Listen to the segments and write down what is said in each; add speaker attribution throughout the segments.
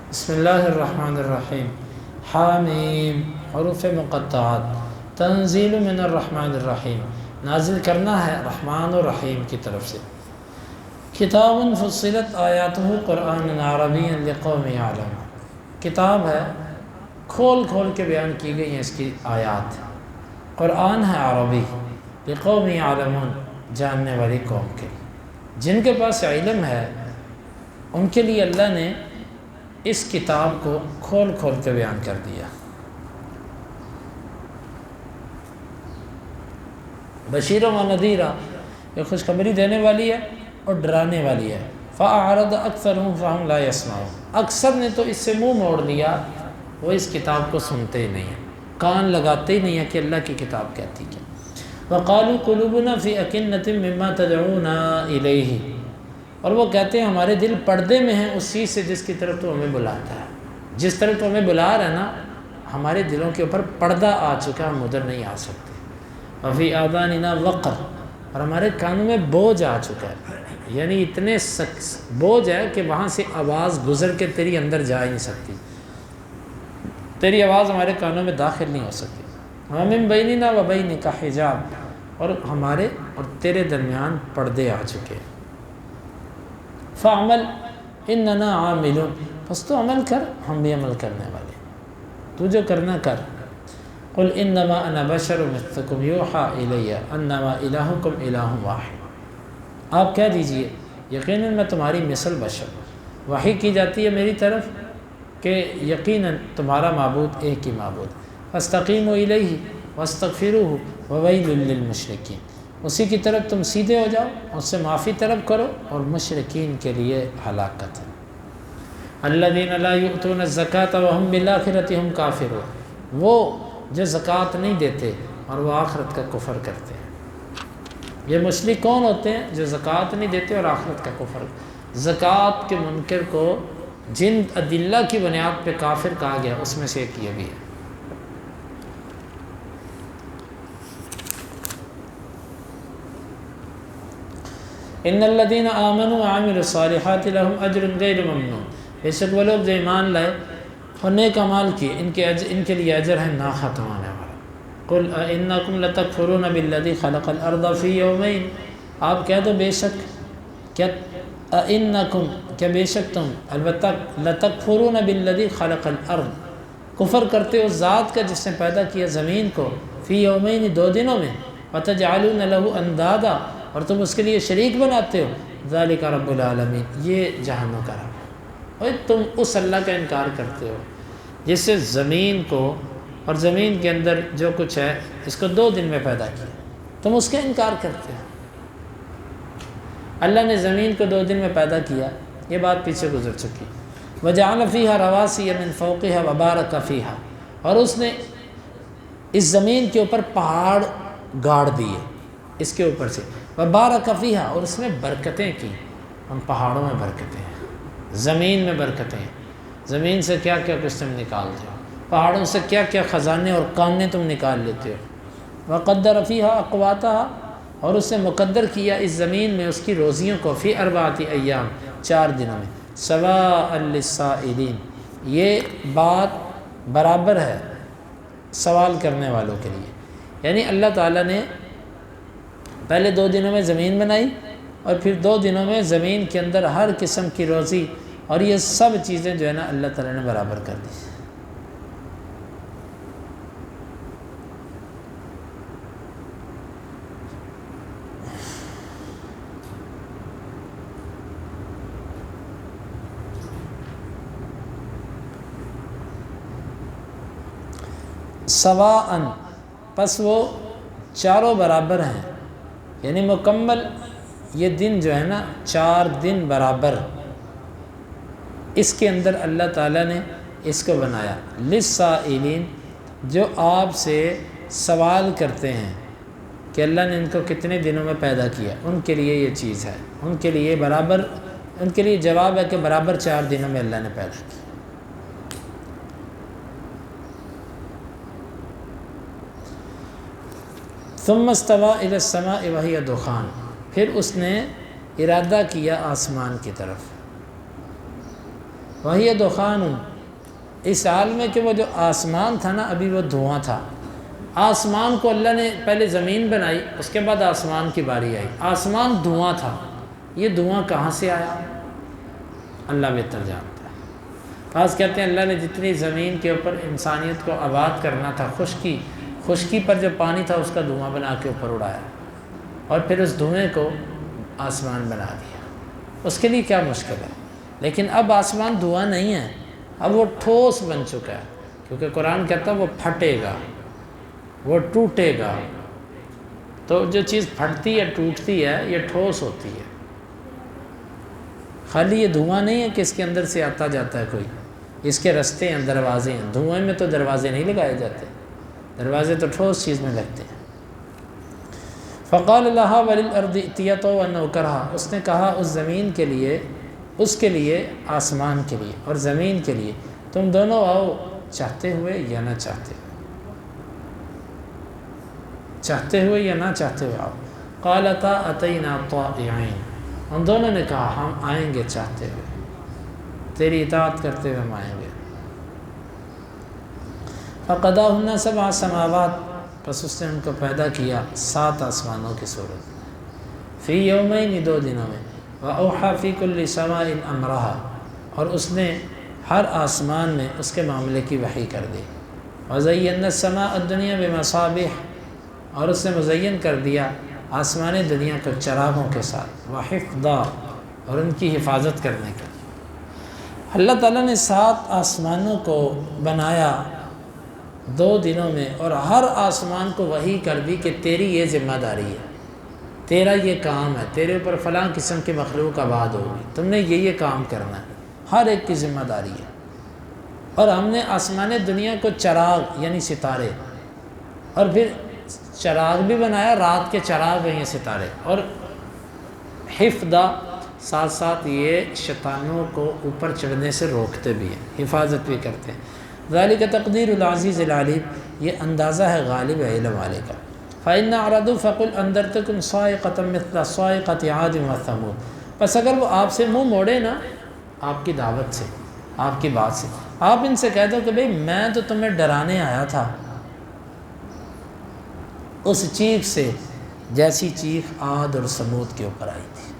Speaker 1: بسم اللہ الرحمن الرحیم حامیم حروف مقطعات تنزیل من الرحمن الرحیم، نازل کرنا ہے رحمان و رحیم کی طرف سے۔ کتاب فصلت آیاتہ قرآن عربی لقوم یعلمون، کتاب ہے کھول کھول کے بیان کی گئی ہیں اس کی آیات۔ قرآن ہے عربی، لقوم یعلمون، جاننے والی قوم کے لیے، جن کے پاس علم ہے ان کے لیے اللہ نے اس کتاب کو کھول کھول کے بیان کر دیا۔ بشیر و نذیرہ، یہ خوشخبری دینے والی ہے اور ڈرانے والی ہے۔ فَأَعْرَضَ أَكْثَرُهُمْ فَهُمْ لَا يَسْمَعُونَ، اکثر نے تو اس سے منہ موڑ لیا، وہ اس کتاب کو سنتے ہی نہیں ہیں، کان لگاتے ہی نہیں ہیں کہ اللہ کی کتاب کہتی کیا۔ وَقَالُوا قُلُوبُنَا فِي أَكِنَّةٍ مِّمَّا تَدْعُونَا إِلَيْهِ، اور وہ کہتے ہیں ہمارے دل پردے میں ہیں اس چیز سے جس کی طرف تو ہمیں بلاتا ہے، جس طرف تو ہمیں بلا رہا ہے نا، ہمارے دلوں کے اوپر پردہ آ چکا ہے، ہم ادھر نہیں آ سکتے۔ وفی آذاننا وقر، اور ہمارے کانوں میں بوجھ آ چکا ہے، یعنی اتنے بوجھ ہے کہ وہاں سے آواز گزر کے تیری اندر جا ہی نہیں سکتی، تیری آواز ہمارے کانوں میں داخل نہیں ہو سکتی۔ ومن بیننا و بینک حجاب، اور ہمارے اور تیرے درمیان پردے آ چکے ہیں۔ فعمل اننا عاملون، پس تو عمل کر، ہم بھی عمل کرنے والے، تو جو کرنا کر۔ قل انما انا بشر مثلکم یوحی الی انما الہکم الہ واحد، آپ کہہ دیجئے یقیناً میں تمہاری مثل بشر ہوں، وحی کی جاتی ہے میری طرف کہ یقیناً تمہارا معبود ایک ہی معبود۔ فاستقیموا الیہ واستغفروہ وویل للمشرکین، اسی کی طرف تم سیدھے ہو جاؤ، اس سے معافی طلب کرو، اور مشرکین کے لیے ہلاکت ہے۔ الذین لا یؤتون الزکاۃ وہم بالآخرۃ ہم کافرون، وہ جو زکوٰۃ نہیں دیتے اور وہ آخرت کا کفر کرتے ہیں۔ یہ مشرک کون ہوتے ہیں؟ جو زکوٰۃ نہیں دیتے اور آخرت کا کفر۔ زکوٰۃ کے منکر کو جن ادلہ کی بنیاد پہ کافر کہا گیا اس میں سے ایک یہ بھی ہے۔ ان الذین آمنوا وعملوا الصالحات لهم اجر غیر ممنون، بے شک وہ لوگ جو ایمان لائے اور نیک اعمال کیے ان کے لیے اجر ہے نا ختم ہونے والا۔ قل انکم لتکفرون بالذی خلق الارض فی یومین، آپ کہہ دو بے شک، کیا انکم، کیا بے شک تم، البتہ لتکفرون بالذی خلق الارض، کفر کرتے ہو ذات کا جس نے پیدا کیا زمین کو، فی یومین، دو دنوں میں، وتجعلون له اندادا، اور تم اس کے لیے شریک بناتے ہو، ذالک رب العالمین، یہ جہنم کا رب ہے۔ اور تم اس اللہ کا انکار کرتے ہو جس سے زمین کو اور زمین کے اندر جو کچھ ہے اس کو 2 دن میں پیدا کیا، تم اس کا انکار کرتے ہو۔ اللہ نے زمین کو 2 دن میں پیدا کیا، یہ بات پیچھے گزر چکی۔ وجعل فیہا رواسی من فوقہا وبارک فیہا، اور اس نے اس زمین کے اوپر پہاڑ گاڑ دیے اس کے اوپر سے، وبارک فیہا، اور اس میں برکتیں کی، ہم پہاڑوں میں برکتیں ہیں، زمین میں برکتیں ہیں، زمین سے کیا کیا کچھ تم نکالتے ہو، پہاڑوں سے کیا کیا خزانے اور کانیں تم نکال لیتے ہو۔ وقدر فیہا اقواتہا، اور اس نے مقدر کیا اس زمین میں اس کی روزیوں کو، فی 4 ایام، 4 دنوں میں، سواء للسائلین، یہ بات برابر ہے سوال کرنے والوں کے لیے، یعنی اللہ تعالیٰ نے پہلے 2 دنوں میں زمین بنائی اور پھر 2 دنوں میں زمین کے اندر ہر قسم کی روزی اور یہ سب چیزیں جو ہے نا اللہ تعالیٰ نے برابر کر دی۔ سواءً، پس وہ چاروں برابر ہیں، یعنی مکمل یہ دن جو ہے نا 4 دن برابر، اس کے اندر اللہ تعالیٰ نے اس کو بنایا۔ للسائلین، جو آپ سے سوال کرتے ہیں کہ اللہ نے ان کو کتنے دنوں میں پیدا کیا، ان کے لیے یہ چیز ہے، ان کے لیے برابر، ان کے لیے جواب ہے کہ برابر 4 دنوں میں اللہ نے پیدا کیا۔ ثم استوى الى السماء وهي دخان، پھر اس نے ارادہ کیا آسمان کی طرف، وہی دخان، اس حال میں کہ وہ جو آسمان تھا نا ابھی وہ دھواں تھا۔ آسمان کو اللہ نے پہلے زمین بنائی، اس کے بعد آسمان کی باری آئی، آسمان دھواں تھا۔ یہ دھواں کہاں سے آیا؟ اللہ بہتر جانتا ہے۔ بعض کہتے ہیں اللہ نے جتنی زمین کے اوپر انسانیت کو آباد کرنا تھا، خشکی پر جو پانی تھا اس کا دھواں بنا کے اوپر اڑایا، اور پھر اس دھوئیں کو آسمان بنا دیا۔ اس کے لیے کیا مشکل ہے؟ لیکن اب آسمان دھواں نہیں ہے، اب وہ ٹھوس بن چکا ہے، کیونکہ قرآن کہتا ہے وہ پھٹے گا، وہ ٹوٹے گا۔ تو جو چیز پھٹتی ہے ٹوٹتی ہے یہ ٹھوس ہوتی ہے، خالی یہ دھواں نہیں ہے کہ اس کے اندر سے آتا جاتا ہے کوئی، اس کے رستے ہیں، دروازے ہیں۔ دھوئیں میں تو دروازے نہیں لگائے جاتے، دروازے تو ٹھوس چیز میں لگتے ہیں۔ فقال لها وللارض ائتيا طوعا او كرها، اس نے کہا اس زمین کے لیے، اس کے لیے، آسمان کے لیے اور زمین کے لیے، تم دونوں آؤ چاہتے ہوئے یا نہ چاہتے ہوئے، چاہتے ہوئے یا نہ چاہتے ہوئے آؤ۔ قالتا اتینا طائعین، ان دونوں نے کہا ہم آئیں گے چاہتے ہوئے، تیری اطاعت کرتے ہوئے ہم آئیں گے۔ فقضاہن سبع سماوات، پس اس نے ان کو پیدا کیا 7 آسمانوں کی صورت، فی یومین، 2 دنوں میں، وأوحى فی کل سماء امرها، اور اس نے ہر آسمان میں اس کے معاملے کی وحی کر دی۔ وزینا السماء الدنیا بمصابیح، اور اس نے مزین کر دیا آسمان دنیا کو چراغوں کے ساتھ، وحفظا، اور ان کی حفاظت کرنے کے لیے۔ اللہ تعالیٰ نے 7 آسمانوں کو بنایا 2 دنوں میں، اور ہر آسمان کو وحی کر دی کہ تیری یہ ذمہ داری ہے، تیرا یہ کام ہے، تیرے اوپر فلاں قسم کی مخلوق آباد ہوگی، تم نے یہ کام کرنا ہے، ہر ایک کی ذمہ داری ہے۔ اور ہم نے آسمان دنیا کو چراغ یعنی ستارے، اور پھر چراغ بھی بنایا، رات کے چراغ ہیں یہ ستارے، اور حفظا، ساتھ ساتھ یہ شیطانوں کو اوپر چڑھنے سے روکتے بھی ہیں، حفاظت بھی کرتے ہیں۔ ذالک تقدیر العزیز العلیم، یہ اندازہ ہے غالب علم والے کا۔ فإن أعرضوا فقل أنذرتكم صاعقة مثل صاعقة عاد وثمود، بس اگر وہ آپ سے منہ موڑے نا آپ کی دعوت سے، آپ کی بات سے، آپ ان سے کہہ دو کہ بھئی میں تو تمہیں ڈرانے آیا تھا اس چیخ سے جیسی چیخ عاد اور ثمود کے اوپر آئی تھی،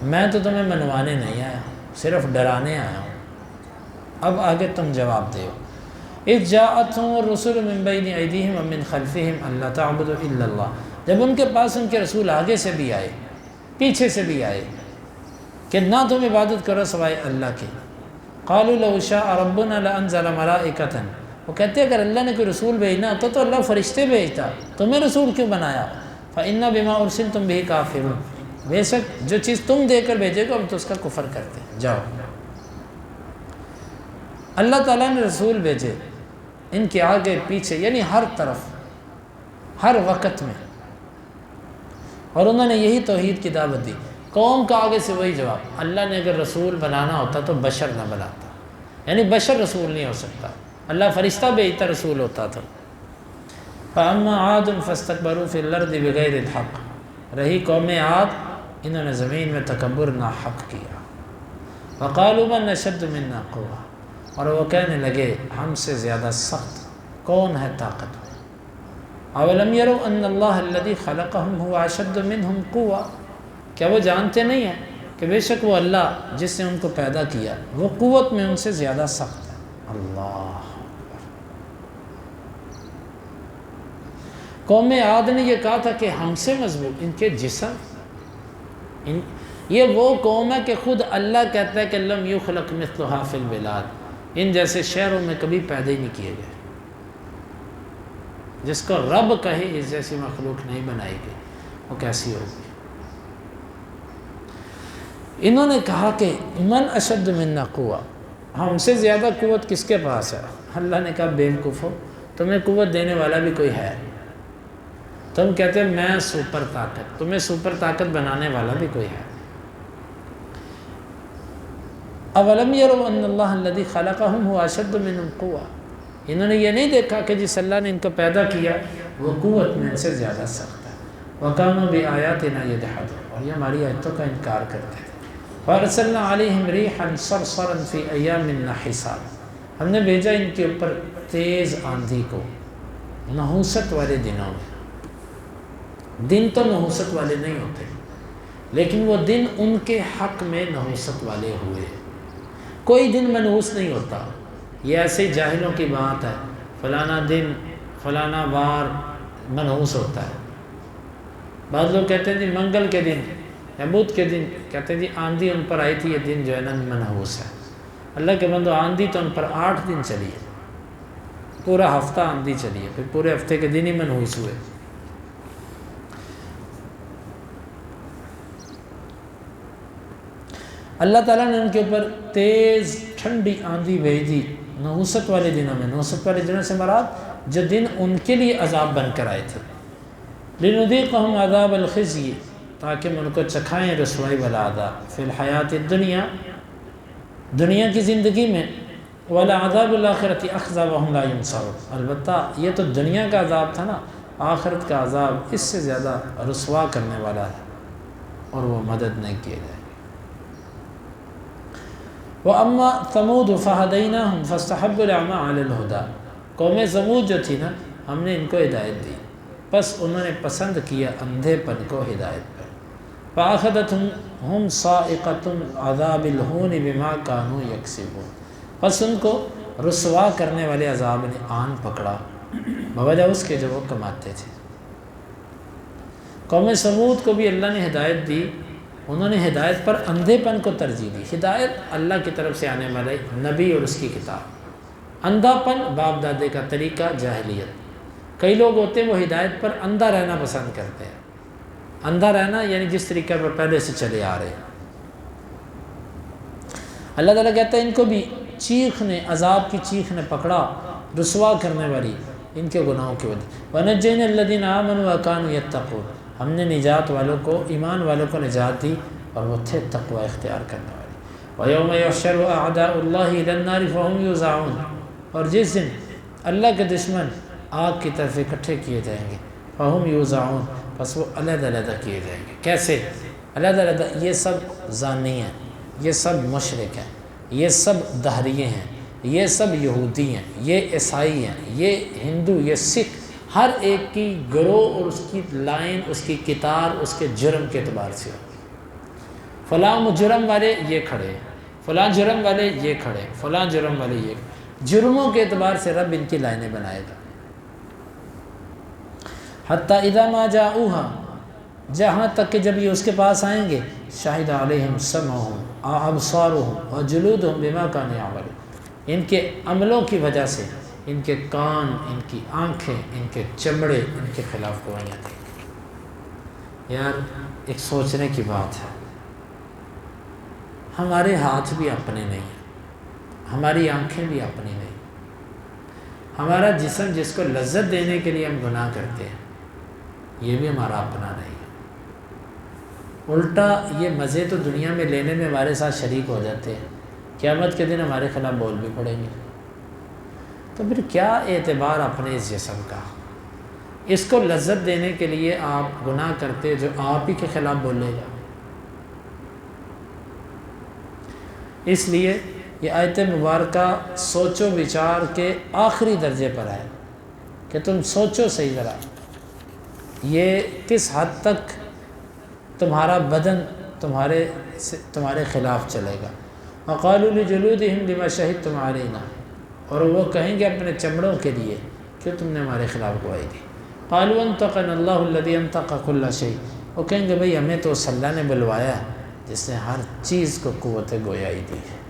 Speaker 1: میں تو تمہیں منوانے نہیں آیا، صرف ڈرانے آیا ہوں۔ اب آگے تم جواب دو۔ اذ جاءتهم الرسل من بین ایدیہم ومن خلفہم الا تعبدوا الا اللہ، جب ان کے پاس ان کے رسول آگے سے بھی آئے پیچھے سے بھی آئے کہ نہ تم عبادت کرو سوائے اللہ کی۔ قالوا لو شاء ربنا لانزل ملائکۃ، وہ کہتے ہیں اگر اللہ نے کوئی رسول بھیجنا ہوتا تو اللہ فرشتے بھیجتا، تمہیں رسول کیوں بنایا؟ فإنا بما ارسلتم به کافرون، بے شک جو چیز تم دے کر بھیجے گا ہم تو اس کا کفر کرتے ہیں۔ جاؤ، اللہ تعالیٰ نے رسول بھیجے ان کے آگے پیچھے یعنی ہر طرف ہر وقت میں، اور انہوں نے یہی توحید کی دعوت دی۔ قوم کا آگے سے وہی جواب، اللہ نے اگر رسول بنانا ہوتا تو بشر نہ بناتا، یعنی بشر رسول نہیں ہو سکتا، اللہ فرشتہ بھیجتا رسول ہوتا تھا۔ فَأَمَّا عَادٌ فَاسْتَكْبَرُوا فِي الْأَرْضِ بِغَيْرِ الْحَقِّ، رہی قوم عاد، انہوں نے زمین میں تکبر ناحق کیا۔ وَقَالُوا مَنْ أَشَدُّ مِنَّا قُوَّةً، اور وہ کہنے لگے ہم سے زیادہ سخت کون ہے طاقت میں۔ اولم یروا ان اللہ الذی خلقہم هو اشد منہم قوة، کیا وہ جانتے نہیں ہیں کہ بے شک وہ اللہ جس نے ان کو پیدا کیا وہ قوت میں ان سے زیادہ سخت ہے۔ اللہ، قوم عاد نے یہ کہا تھا کہ ہم سے مضبوط ان کے جسم، یہ وہ قوم ہے کہ خود اللہ کہتا ہے کہ لم یخلق مثلها فی البلاد، ان جیسے شہروں میں کبھی پیدا ہی نہیں کیے گئے، جس کو رب کہے اس جیسی مخلوق نہیں بنائی گئی، وہ کیسی ہوگی؟ انہوں نے کہا کہ من اشد منا قوة، ہم سے زیادہ قوت کس کے پاس ہے؟ اللہ نے کہا بے وقوفو، تمہیں قوت دینے والا بھی کوئی ہے؟ تم کہتے ہیں میں سپر طاقت، تمہیں سپر طاقت بنانے والا بھی کوئی ہے؟ اولم یروا ان اللہ الذی خلقہم هو اشد منہم قوة، انہوں نے یہ نہیں دیکھا کہ جس اللہ نے ان کو پیدا کیا وہ قوت میں ان سے زیادہ سخت ہے۔ وَكَانُوا بِآيَاتِنَا يَجْحَدُونَ، اور یہ ہماری آیتوں کا انکار کرتے تھے۔ فَأَرْسَلْنَا عَلَيْهِمْ رِيحًا صَرْصَرًا فِي أَيَّامٍ نَحِسَاتٍ، ہم نے بھیجا ان کے اوپر تیز آندھی کو نحوست والے دنوں میں۔ دن تو نحوست والے نہیں ہوتے، لیکن وہ دن ان کے حق میں نحوست والے ہوئے۔ کوئی دن منحوس نہیں ہوتا، یہ ایسے جاہلوں کی بات ہے، فلانا دن فلانا بار منحوس ہوتا ہے۔ بعض لوگ کہتے ہیں جی منگل کے دن یا بدھ کے دن، کہتے ہیں جی آندھی ان پر آئی تھی، یہ دن جو ہے نا منحوس ہے۔ اللہ کے بندو، آندھی تو ان پر 8 دن چلی ہے، پورا ہفتہ آندھی چلی ہے، پھر پورے ہفتے کے دن ہی منحوس ہوئے۔ اللہ تعالیٰ نے ان کے اوپر تیز ٹھنڈی آندھی بھیج دی نحوست والے دنوں میں۔ نحوست والے دنوں سے مراد جو دن ان کے لیے عذاب بن کر آئے تھے۔ لِنُذِيقَهُمْ عَذَابَ الْخِزْيِ، تاکہ ہم ان کو چکھائیں رسوائی والا عذاب، فی الحیات الدنیا، دنیا کی زندگی میں، وَلَعَذَابُ الْآخِرَةِ أَخْزَىٰ وَهُمْ لَا يُنصَرُونَ، البتہ یہ تو دنیا کا عذاب تھا نا، آخرت کا عذاب اس سے زیادہ رسوا کرنے والا ہے اور وہ مدد نہیں کیے جائے۔ وَأَمَّا ثَمُودُ فَهَدَيْنَاهُمْ فَاسْتَحَبُّوا الْأَعْمَىٰ عَلَى الْهُدَىٰ، قوم ثمود جو تھی نا، ہم نے ان کو ہدایت دی، بس انہوں نے پسند کیا اندھے پن کو ہدایت پر۔ فَأَخَذَتْهُمْ صَاعِقَةُ الْعَذَابِ الْهُونِ بِمَا كَانُوا يَكْسِبُونَ، بس ان کو رسوا کرنے والے عذاب نے آن پکڑا بوجہ اس کے جو وہ کماتے تھے۔ قوم ثمود کو بھی اللہ نے ہدایت دی، انہوں نے ہدایت پر اندھے پن کو ترجیح دی۔ ہدایت اللہ کی طرف سے آنے والے نبی اور اس کی کتاب، اندھا پن باپ دادے کا طریقہ جاہلیت۔ کئی لوگ ہوتے ہیں وہ ہدایت پر اندھا رہنا پسند کرتے ہیں، اندھا رہنا یعنی جس طریقے پر پہلے سے چلے آ رہے ہیں۔ اللہ تعالیٰ کہتا ہے ان کو بھی چیخ نے، عذاب کی چیخ نے پکڑا، رسوا کرنے والی ان کے گناہوں کی وجہ۔ وَنَجَّيْنَا الَّذِينَ آمَنُوا وَكَانُوا يَتَّقُونَ، ہم نے نجات والوں کو، ایمان والوں کو نجات دی اور وہ تھے تقوی اختیار کرنے والے۔ وَيَوْمَ يُحْشَرُ أَعْدَاءُ اللَّهِ إِلَى النَّارِ فَهُمْ يُوزَعُونَ، اور جس دن اللہ کے دشمن آگ کی طرف اکٹھے کیے جائیں گے، فَهُمْ يُوزَعُونَ، پس وہ علیحدہ علیحدہ کیے جائیں گے۔ کیسے علیحدہ علیحدہ؟ یہ سب زانی ہیں، یہ سب مشرک ہیں، یہ سب دہریے ہیں، یہ سب یہودی ہیں، یہ عیسائی ہیں، یہ ہندو، یہ سکھ، ہر ایک کی گروہ اور اس کی لائن، اس کی کتار، اس کے جرم کے اعتبار سے ہو۔ فلاں جرم والے یہ کھڑے، فلاں جرم والے یہ کھڑے، فلاں جرم والے یہ، جرموں کے اعتبار سے رب ان کی لائنیں بنائے گا۔ حتیٰ اذا ما جاؤوها، جہاں تک کہ جب یہ اس کے پاس آئیں گے، شاہد علیہم سمعہم وابصارہم وجلودہم بما کانوا یعملون، ان کے عملوں کی وجہ سے ان کے کان، ان کی آنکھیں، ان کے چمڑے ان کے خلاف گواہیاں دیں گے۔ یار ایک سوچنے کی بات ہے، ہمارے ہاتھ بھی اپنے نہیں ہیں، ہماری آنکھیں بھی اپنی نہیں، ہمارا جسم جس کو لذت دینے کے لیے ہم گناہ کرتے ہیں یہ بھی ہمارا اپنا نہیں ہے۔ الٹا یہ مزے تو دنیا میں لینے میں ہمارے ساتھ شریک ہو جاتے ہیں، قیامت کے دن ہمارے خلاف بول بھی پڑیں گے۔ تو پھر کیا اعتبار اپنے اس جسم کا؟ اس کو لذت دینے کے لیے آپ گناہ کرتے جو آپ ہی کے خلاف بولے گا۔ اس لیے یہ آیت مبارکہ سوچ و بچار کے آخری درجے پر ہے کہ تم سوچو صحیح ذرا، یہ کس حد تک تمہارا بدن تمہارے خلاف چلے گا۔ وَقَالُوا لِجُلُودِهِمْ لِمَا شَهِدتُّمْ عَلَيْنَا، اور وہ کہیں گے اپنے چمڑوں کے لیے کیوں تم نے ہمارے خلاف گواہی دی۔ قَالُوا أَنطَقَنَا اللَّهُ الَّذِي أَنطَقَ كُلَّ شَيْءٍ، وہ کہیں گے بھئی ہمیں تو اس اللہ نے بلوایا ہے جس نے ہر چیز کو قوت گویائی دی ہے۔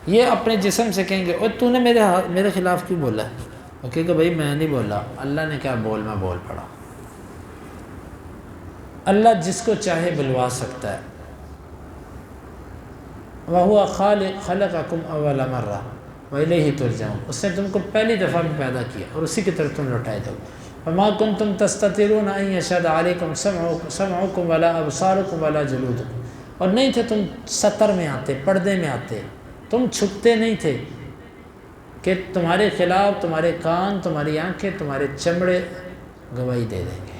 Speaker 1: یہ اپنے جسم سے کہیں گے اور تو نے میرے خلاف کیوں بولا ہے؟ وہ کہے گا بھئی میں نہیں بولا، اللہ نے کیا بول میں بول پڑا۔ اللہ جس کو چاہے بلوا سکتا ہے۔ وَهُوَ خَلَقَكُمْ أَوَّلَ مَرَّةٍ وَإِلَيْهِ تُرْجَعُونَ، اس نے تم کو پہلی دفعہ میں پیدا کیا اور اسی کی طرف تم لوٹائے دو۔ وَمَا كُنْتُمْ تَسْتَتِرُونَ أَن يَشْهَدَ عَلَيْكُمْ سَمْعُكُمْ وَلَا أَبْصَارُكُمْ وَلَا جُلُودُكُمْ، اور نہیں تھے تم ستر میں آتے، پردے میں آتے، تم چھپتے نہیں تھے کہ تمہارے خلاف تمہارے کان، تمہاری آنکھیں، تمہارے چمڑے گواہی دے دیں گے۔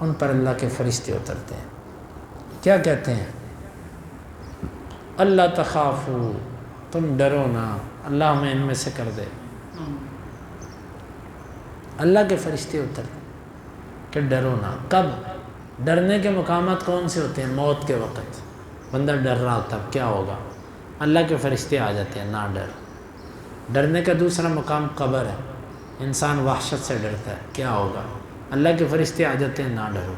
Speaker 1: ان پر اللہ کے فرشتے اترتے ہیں، کیا کہتے ہیں؟ اللہ تخافو، تم ڈرو نہ، اللہ ہمیں ان میں سے کر دے۔ اللہ کے فرشتے اترتے کہ ڈرو نہ۔ کب؟ ڈرنے کے مقامات کون سے ہوتے ہیں؟ موت کے وقت بندہ ڈر رہا ہوتا، اب کیا ہوگا؟ اللہ کے فرشتے آ جاتے ہیں، نہ ڈر۔ ڈرنے کا دوسرا مقام قبر ہے، انسان وحشت سے ڈرتا ہے، کیا ہوگا؟ اللہ کے فرشتے آ جاتے ہیں، نہ ڈرو۔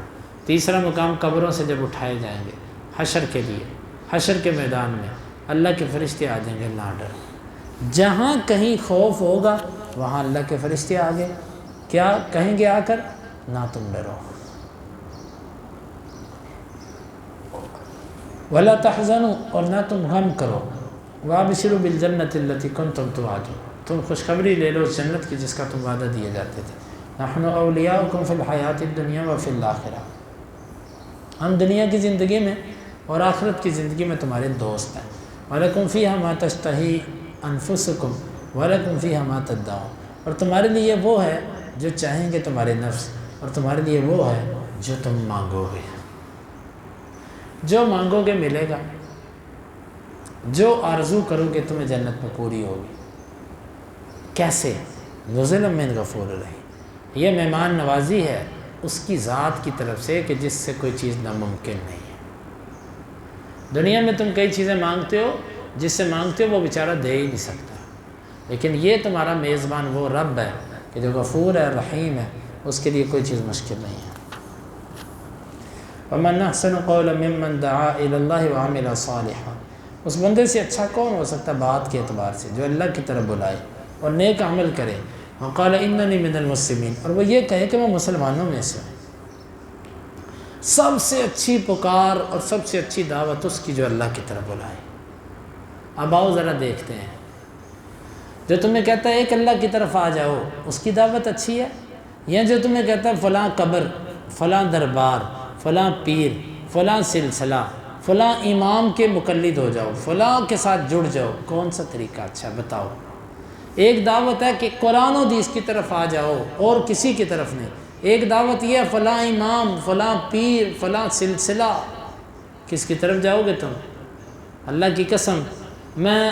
Speaker 1: تیسرا مقام قبروں سے جب اٹھائے جائیں گے حشر کے لیے، حشر کے میدان میں اللہ کے فرشتے آ جائیں گے، نہ ڈر۔ جہاں کہیں خوف ہوگا وہاں اللہ کے فرشتے آگے کیا کہیں گے؟ آ کر نہ تم ڈرو، وَلَا تَحْزَنُوا، اور نہ تم غم کرو، وَابْشِرُوا بِالْجَنَّةِ الَّتِي كُنْتُمْ تُوعَدُونَ، تم خوشخبری لے لو اس جنت کی جس کا تم وعدہ دیے جاتے تھے۔ نَحْنُ أَوْلِيَاؤُكُمْ فِي الْحَيَاةِ الدُّنْيَا وَفِي الْآخِرَةِ، ہم دنیا کی زندگی میں اور آخرت کی زندگی میں تمہارے دوست ہیں۔ وَلَكُمْ فِيهَا مَا تَشْتَهِي أَنفُسُكُمْ وَلَكُمْ فِيهَا مَا تَدَّعُونَ، اور تمہارے لیے وہ ہے جو چاہیں گے تمہارے نفس، اور تمہارے لیے وہ ہے جو تم مانگو گے۔ جو مانگو گے ملے گا، جو آرزو کرو گے تمہیں جنت میں پوری ہوگی۔ کیسے؟ نزلا من غفور رحیم، یہ مہمان نوازی ہے اس کی ذات کی طرف سے کہ جس سے کوئی چیز ناممکن نہیں ہے۔ دنیا میں تم کئی چیزیں مانگتے ہو، جس سے مانگتے ہو وہ بیچارہ دے ہی نہیں سکتا، لیکن یہ تمہارا میزبان وہ رب ہے کہ جو غفور ہے، رحیم ہے، اس کے لیے کوئی چیز مشکل نہیں ہے۔ وَمَنْ أَحْسَنُ قَوْلًا مِّمَّنْ دَعَا إِلَى اللَّهِ وَعَمِلَ صَالِحًا، اس بندے سے اچھا کون ہو سکتا بات کے اعتبار سے جو اللہ کی طرف بلائے اور نیک عمل کرے، وَقَالَ إِنَّنِي مِنَ الْمُسْلِمِينَ، اور وہ یہ کہے کہ میں مسلمانوں میں سے ہوں۔ سب سے اچھی پکار اور سب سے اچھی دعوت اس کی جو اللہ کی طرف بلائے۔ اب آؤ ذرا دیکھتے ہیں، جو تمہیں کہتا ہے ایک اللہ کی طرف آ جاؤ، اس کی دعوت اچھی ہے، یا جو تمہیں کہتا ہے فلاں قبر، فلاں دربار، فلاں پیر، فلاں سلسلہ، فلاں امام کے مقلد ہو جاؤ، فلاں کے ساتھ جڑ جاؤ، کون سا طریقہ اچھا ہے بتاؤ؟ ایک دعوت ہے کہ قرآن و حدیث کی طرف آ جاؤ اور کسی کی طرف نہیں، ایک دعوت یہ ہے فلاں امام، فلاں پیر، فلاں سلسلہ، کس کی طرف جاؤ گے تم؟ اللہ کی قسم، میں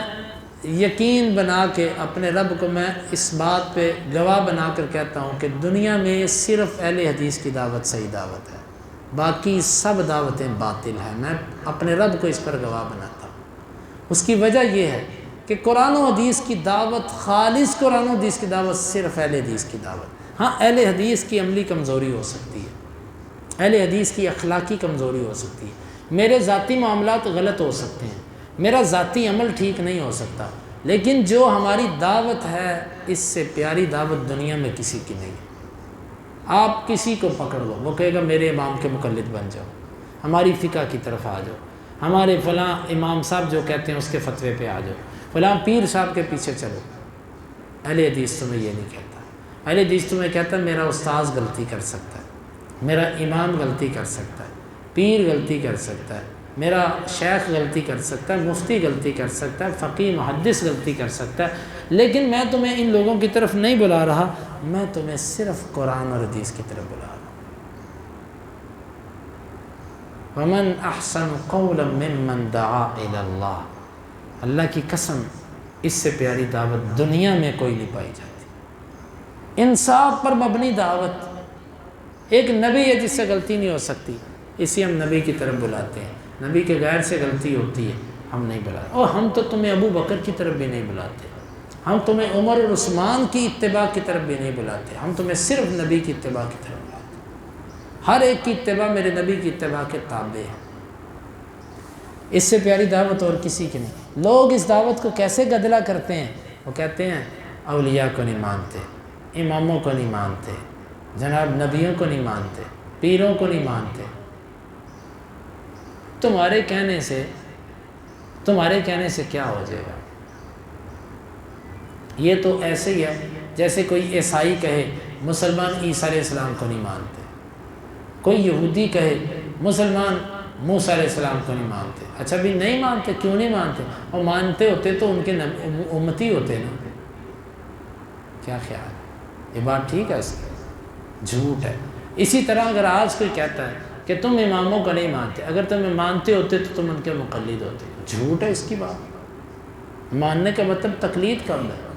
Speaker 1: یقین بنا کے اپنے رب کو میں اس بات پہ گواہ بنا کر کہتا ہوں کہ دنیا میں صرف اہل حدیث کی دعوت صحیح دعوت ہے، باقی سب دعوتیں باطل ہیں۔ میں اپنے رب کو اس پر گواہ بناتا ہوں۔ اس کی وجہ یہ ہے کہ قرآن و حدیث کی دعوت، خالص قرآن و حدیث کی دعوت صرف اہل حدیث کی دعوت۔ ہاں، اہل حدیث کی عملی کمزوری ہو سکتی ہے، اہل حدیث کی اخلاقی کمزوری ہو سکتی ہے، میرے ذاتی معاملات غلط ہو سکتے ہیں، میرا ذاتی عمل ٹھیک نہیں ہو سکتا، لیکن جو ہماری دعوت ہے اس سے پیاری دعوت دنیا میں کسی کی نہیں ہے۔ آپ کسی کو پکڑ لو، وہ کہے گا میرے امام کے مقلد بن جاؤ، ہماری فقہ کی طرف آ جاؤ، ہمارے فلاں امام صاحب جو کہتے ہیں اس کے فتوے پہ آ جاؤ، فلاں پیر صاحب کے پیچھے چلو۔ اہل حدیث تمہیں یہ نہیں کہتا، اہل حدیث تمہیں کہتا ہے میرا استاذ غلطی کر سکتا ہے، میرا امام غلطی کر سکتا ہے، پیر غلطی کر سکتا ہے، میرا شیخ غلطی کر سکتا ہے، مفتی غلطی کر سکتا ہے، فقیہ محدث غلطی کر سکتا ہے، لیکن میں تمہیں ان لوگوں کی طرف نہیں بلا رہا، میں تمہیں صرف قرآن اور حدیث کی طرف بلا رہا ہوں۔ وَمَنْ أَحْسَنُ قَوْلًا مِّمَّنْ دَعَا إِلَى اللَّهِ، اللہ کی قسم اس سے پیاری دعوت دنیا میں کوئی نہیں پائی جاتی۔ انصاف پر مبنی دعوت، ایک نبی ہے جس سے غلطی نہیں ہو سکتی، اسی ہم نبی کی طرف بلاتے ہیں، نبی کے غیر سے غلطی ہوتی ہے ہم نہیں بلاتے، اور ہم تو تمہیں ابو بکر کی طرف بھی نہیں بلاتے، ہم تمہیں عمر اور عثمان کی اتباع کی طرف بھی نہیں بلاتے، ہم تمہیں صرف نبی کی اتباع کی طرف بلاتے ہیں۔ ہر ایک کی اتباع میرے نبی کی اتباع کے تابع ہے، اس سے پیاری دعوت اور کسی کی نہیں۔ لوگ اس دعوت کو کیسے گدلا کرتے ہیں؟ وہ کہتے ہیں اولیاء کو نہیں مانتے، اماموں کو نہیں مانتے، جناب نبیوں کو نہیں مانتے، پیروں کو نہیں مانتے۔ تمہارے کہنے سے کیا ہو جائے گا؟ یہ تو ایسے ہی ہے جیسے کوئی عیسائی کہے مسلمان عیسیٰ علیہ السلام کو نہیں مانتے، کوئی یہودی کہے مسلمان موسیٰ علیہ السلام کو نہیں مانتے۔ اچھا بھی نہیں مانتے، کیوں نہیں مانتے؟ اور مانتے ہوتے تو ان کے امتی ہوتے نا۔ کیا خیال؟ یہ بات ٹھیک ہے؟ اس کی جھوٹ ہے۔ اسی طرح اگر آج کوئی کہتا ہے کہ تم اماموں کو نہیں مانتے، اگر تم مانتے ہوتے تو تم ان کے مقلد ہوتے، جھوٹ ہے اس کی بات۔ ماننے کا مطلب تقلید کم ہے۔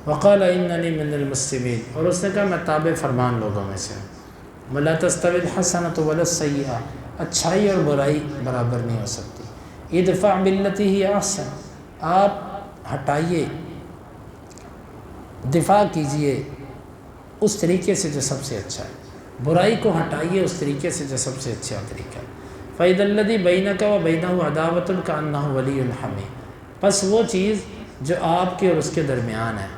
Speaker 1: وقال اننی من المسلمین، اور اس نے کہا میں تابع فرمان لوگوں میں سے ہوں۔ ولا تستوی الحسنۃ ولا السیئۃ، اچھائی اور برائی برابر نہیں ہو سکتی۔ ادفع باللتی ہی احسن، آپ ہٹائیے، دفاع کیجئے اس طریقے سے جو سب سے اچھا ہے، برائی کو ہٹائیے اس طریقے سے جو سب سے اچھا طریقہ ہے۔ فإذا الذی بینک وبینہ عداوۃ کأنہ ولی حمیم، پس وہ چیز جو آپ کے اور اس کے درمیان ہے،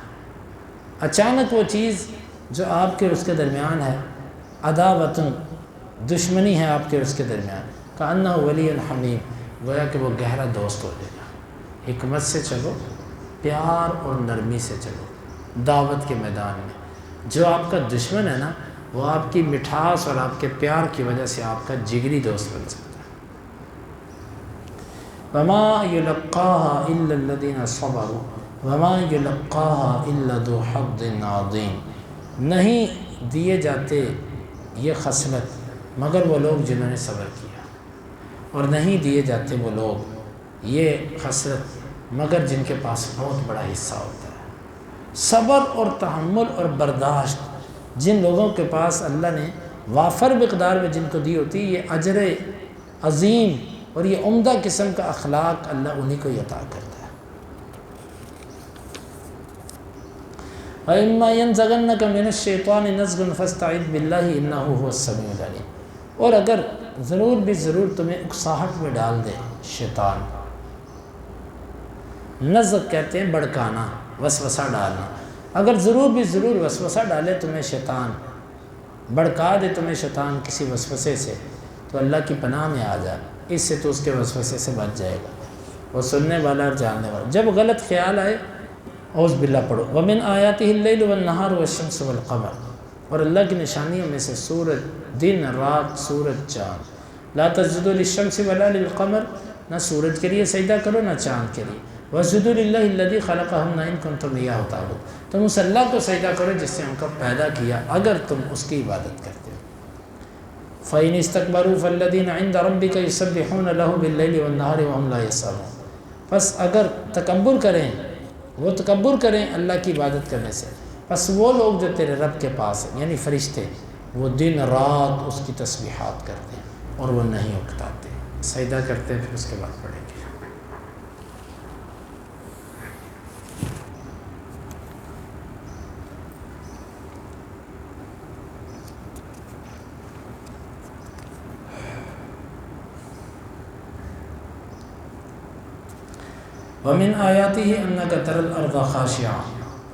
Speaker 1: اچانک وہ چیز جو آپ کے اور اس کے درمیان ہے، عداوت، دشمنی ہے آپ کے اور اس کے درمیان، کأنہ ولی حمیم، گویا کہ وہ گہرا دوست ہو جائے گا۔ حکمت سے چلو، پیار اور نرمی سے چلو دعوت کے میدان میں۔ جو آپ کا دشمن ہے نا، وہ آپ کی مٹھاس اور آپ کے پیار کی وجہ سے آپ کا جگری دوست بن سکتا ہے۔ وما يلقاها الا الذين صبروا وما يلقاها الا ذو حظ عظیم، نہیں دیے جاتے یہ خصلت مگر وہ لوگ جنہوں نے صبر کیا، اور نہیں دیے جاتے وہ لوگ یہ خصلت مگر جن کے پاس بہت بڑا حصہ ہوتا ہے۔ صبر اور تحمل اور برداشت جن لوگوں کے پاس اللہ نے وافر مقدار میں جن کو دی ہوتی، یہ اجر عظیم اور یہ عمدہ قسم کا اخلاق اللہ انہی کو عطا کرتا ہے۔ وَإِمَّا يَنزَغَنَّكَ مِنَ الشَّيْطَانِ نَزْغٌ فَاسْتَعِذْ بِاللَّهِ إِنَّهُ هُوَ السَّمِيعُ الْعَلِيمُ، اور اگر ضرور بھی ضرور تمہیں اکساہٹ میں ڈال دے شیطان، نزغ کہتے ہیں بڑکانا، وسوسہ ڈالنا، اگر ضرور بھی ضرور وسوسہ ڈالے تمہیں شیطان، بڑکا دے تمہیں شیطان کسی وسوسے سے، تو اللہ کی پناہ میں آ جائے، اس سے تو اس کے وسوسے سے بچ جائے گا، وہ سننے والا اور جاننے والا۔ جب غلط خیال آئے اعوذ باللہ پڑھو۔ وَمِنْ آیَاتِهِ اللَّيْلُ وَالنَّهَارُ وَالشَّمْسُ وَالْقَمَرُ، اور اللہ کی نشانیوں میں سے سورج، دن رات، سورج چاند۔ لَا تَسْجُدُوا لِلشَّمْسِ وَلَا لِلْقَمَرِ، نہ سورج کے لیے سجدہ کرو نہ چاند کے لیے۔ وَاسْجُدُوا لِلَّهِ الَّذِي خَلَقَهُنَّ إِن كُنتُمْ إِيَّاهُ تَعْبُدُونَ، تم اس اللہ کو سجدہ کرو جس سے ان کو پیدا کیا اگر تم اس کی عبادت کرتے ہو۔ فَإِنِ اسْتَكْبَرُوا فَالَّذِينَ عِندَ رَبِّكَ يُسَبِّحُونَ لَهُ بِاللَّيْلِ وَالنَّهَارِ وَهُمْ لَا يَسْأَمُونَ، پس اگر تکبر کریں، وہ تکبر کریں اللہ کی عبادت کرنے سے، پس وہ لوگ جو تیرے رب کے پاس ہیں یعنی فرشتے، وہ دن رات اس کی تسبیحات کرتے ہیں اور وہ نہیں اکتاتے، سجدہ کرتے ہیں۔ پھر اس کے بعد پڑھیں گے۔ وَمِنْ آیَاتِهِ أَنَّكَ تَرَى الْأَرْضَ خَاشِعَةً،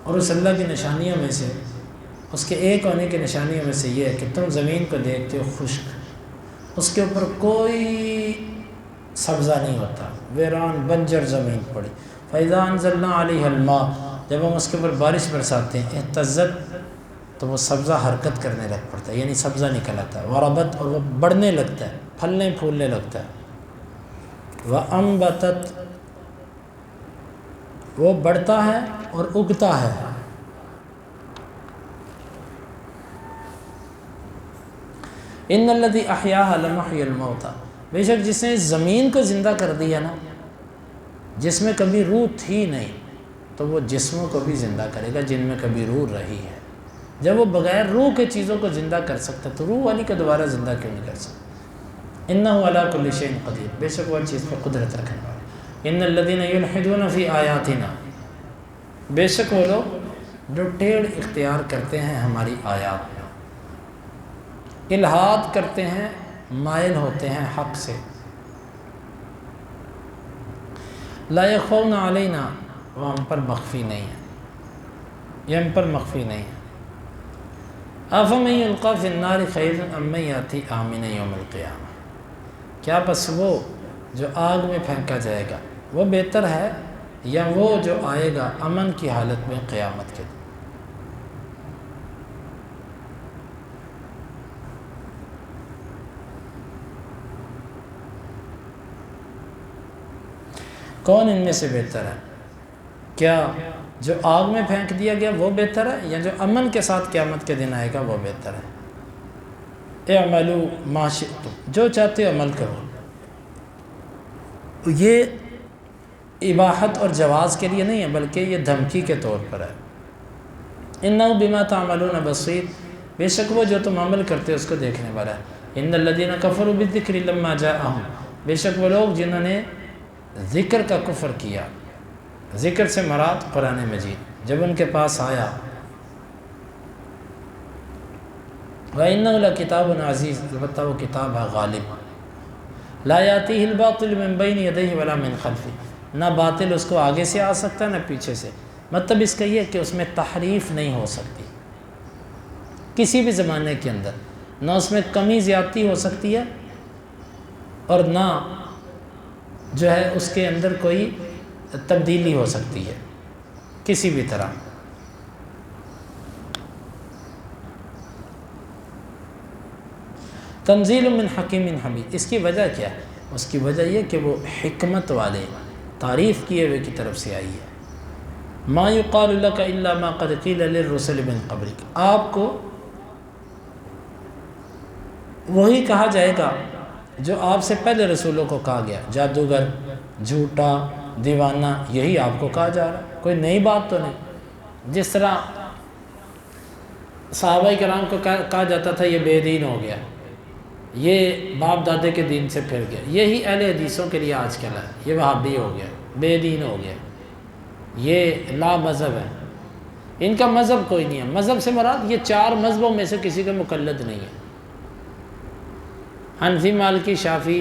Speaker 1: اور اس اللہ کی نشانیوں میں سے، اس کے ایک ہونے کی نشانیوں میں سے یہ ہے کہ تم زمین کو دیکھتے ہو خشک، اس کے اوپر کوئی سبزہ نہیں ہوتا، ویران بنجر زمین پڑی۔ فَإِذَا أَنزَلْنَا عَلَيْهَا الْمَاءَ، جب ہم اس کے اوپر بارش برساتے ہیں، اهتزت، تو وہ سبزہ حرکت کرنے لگ پڑتا ہے، یعنی سبزہ نکل آتا ہے۔ وَرَبَتْ، اور وہ بڑھنے لگتا ہے، پھلنے پھولنے لگتا ہے۔ وَأَنبَتَتْ، وہ بڑھتا ہے اور اگتا ہے۔ ان الذی احیاها لمحی الموتى، بے شک جس نے زمین کو زندہ کر دیا نا، جس میں کبھی روح تھی نہیں، تو وہ جسموں کو بھی زندہ کرے گا جن میں کبھی روح رہی ہے۔ جب وہ بغیر روح کے چیزوں کو زندہ کر سکتا تو روح والی کو دوبارہ زندہ کیوں نہیں کر سکتا؟ انہ علی کل شیء قدیر، بے شک وہ چیز پر قدرت رکھنے والا۔ ان الذین یلحدون فی آیاتنا، بے شک وہ لوگ جو ٹیڑھ اختیار کرتے ہیں ہماری آیات میں، الحاد کرتے ہیں، مائل ہوتے ہیں حق سے۔ لا یخفون علینا، وہ ہم پر مخفی نہیں ہے، یہ ہم پر مخفی نہیں ہے۔ افمن یلقی فی النار خیر ام من یاتی آمنا یوم القیامہ، کیا بس وہ جو آگ میں پھینکا جائے گا وہ بہتر ہے یا وہ جو آئے گا امن کی حالت میں قیامت کے دن؟ کون ان میں سے بہتر ہے؟ کیا جو آگ میں پھینک دیا گیا وہ بہتر ہے یا جو امن کے ساتھ قیامت کے دن آئے گا وہ بہتر ہے؟ اعملوا ما شئتم، جو چاہتے ہو عمل کرو۔ یہ اباحت اور جواز کے لیے نہیں ہے بلکہ یہ دھمکی کے طور پر ہے۔ انہ بما تعملون بصیر، بے شک وہ جو تم عمل کرتے ہو اس کو دیکھنے والا ہے۔ ان الذین کفروا بالذکر لما جاءہم، بے شک وہ لوگ جنہوں نے ذکر کا کفر کیا، ذکر سے مراد قرآن مجید، جب ان کے پاس آیا، وَإِنَّهُ لَكِتَابٌ عَزِيزٌ، البتہ وہ کتاب ہے غالب، لا يَأْتِيهِ الْبَاطِلُ مِن بَيْنِ يَدَيْهِ وَلَا مِن خَلْفِهِ، نہ باطل اس کو آگے سے آ سکتا نہ پیچھے سے، مطلب اس کا یہ کہ اس میں تحریف نہیں ہو سکتی کسی بھی زمانے کے اندر، نہ اس میں کمی زیادتی ہو سکتی ہے اور نہ جو ہے اس کے اندر کوئی تبدیلی ہو سکتی ہے کسی بھی طرح۔ تنزیل من حکیم حمید، اس کی وجہ کیا ہے؟ اس کی وجہ یہ کہ وہ حکمت والے تعریف کیے ہوئے کی طرف سے آئی ہے۔ ما یقال لک الا ما قد قیل للرسل من قبلک، آپ کو وہی کہا جائے گا جو آپ سے پہلے رسولوں کو کہا گیا، جادوگر، جھوٹا، دیوانہ، یہی آپ کو کہا جا رہا ہے، کوئی نئی بات تو نہیں۔ جس طرح صحابہ کرام کو کہا جاتا تھا یہ بے دین ہو گیا، یہ باپ دادے کے دین سے پھر گیا، یہی اہل حدیثوں کے لیے آج کل ہے، یہ وہابی ہو گیا، بے دین ہو گیا، یہ لا مذہب ہے، ان کا مذہب کوئی نہیں ہے۔ مذہب سے مراد یہ چار مذہبوں میں سے کسی کا مقلد نہیں ہے، حنفی، مالکی، شافعی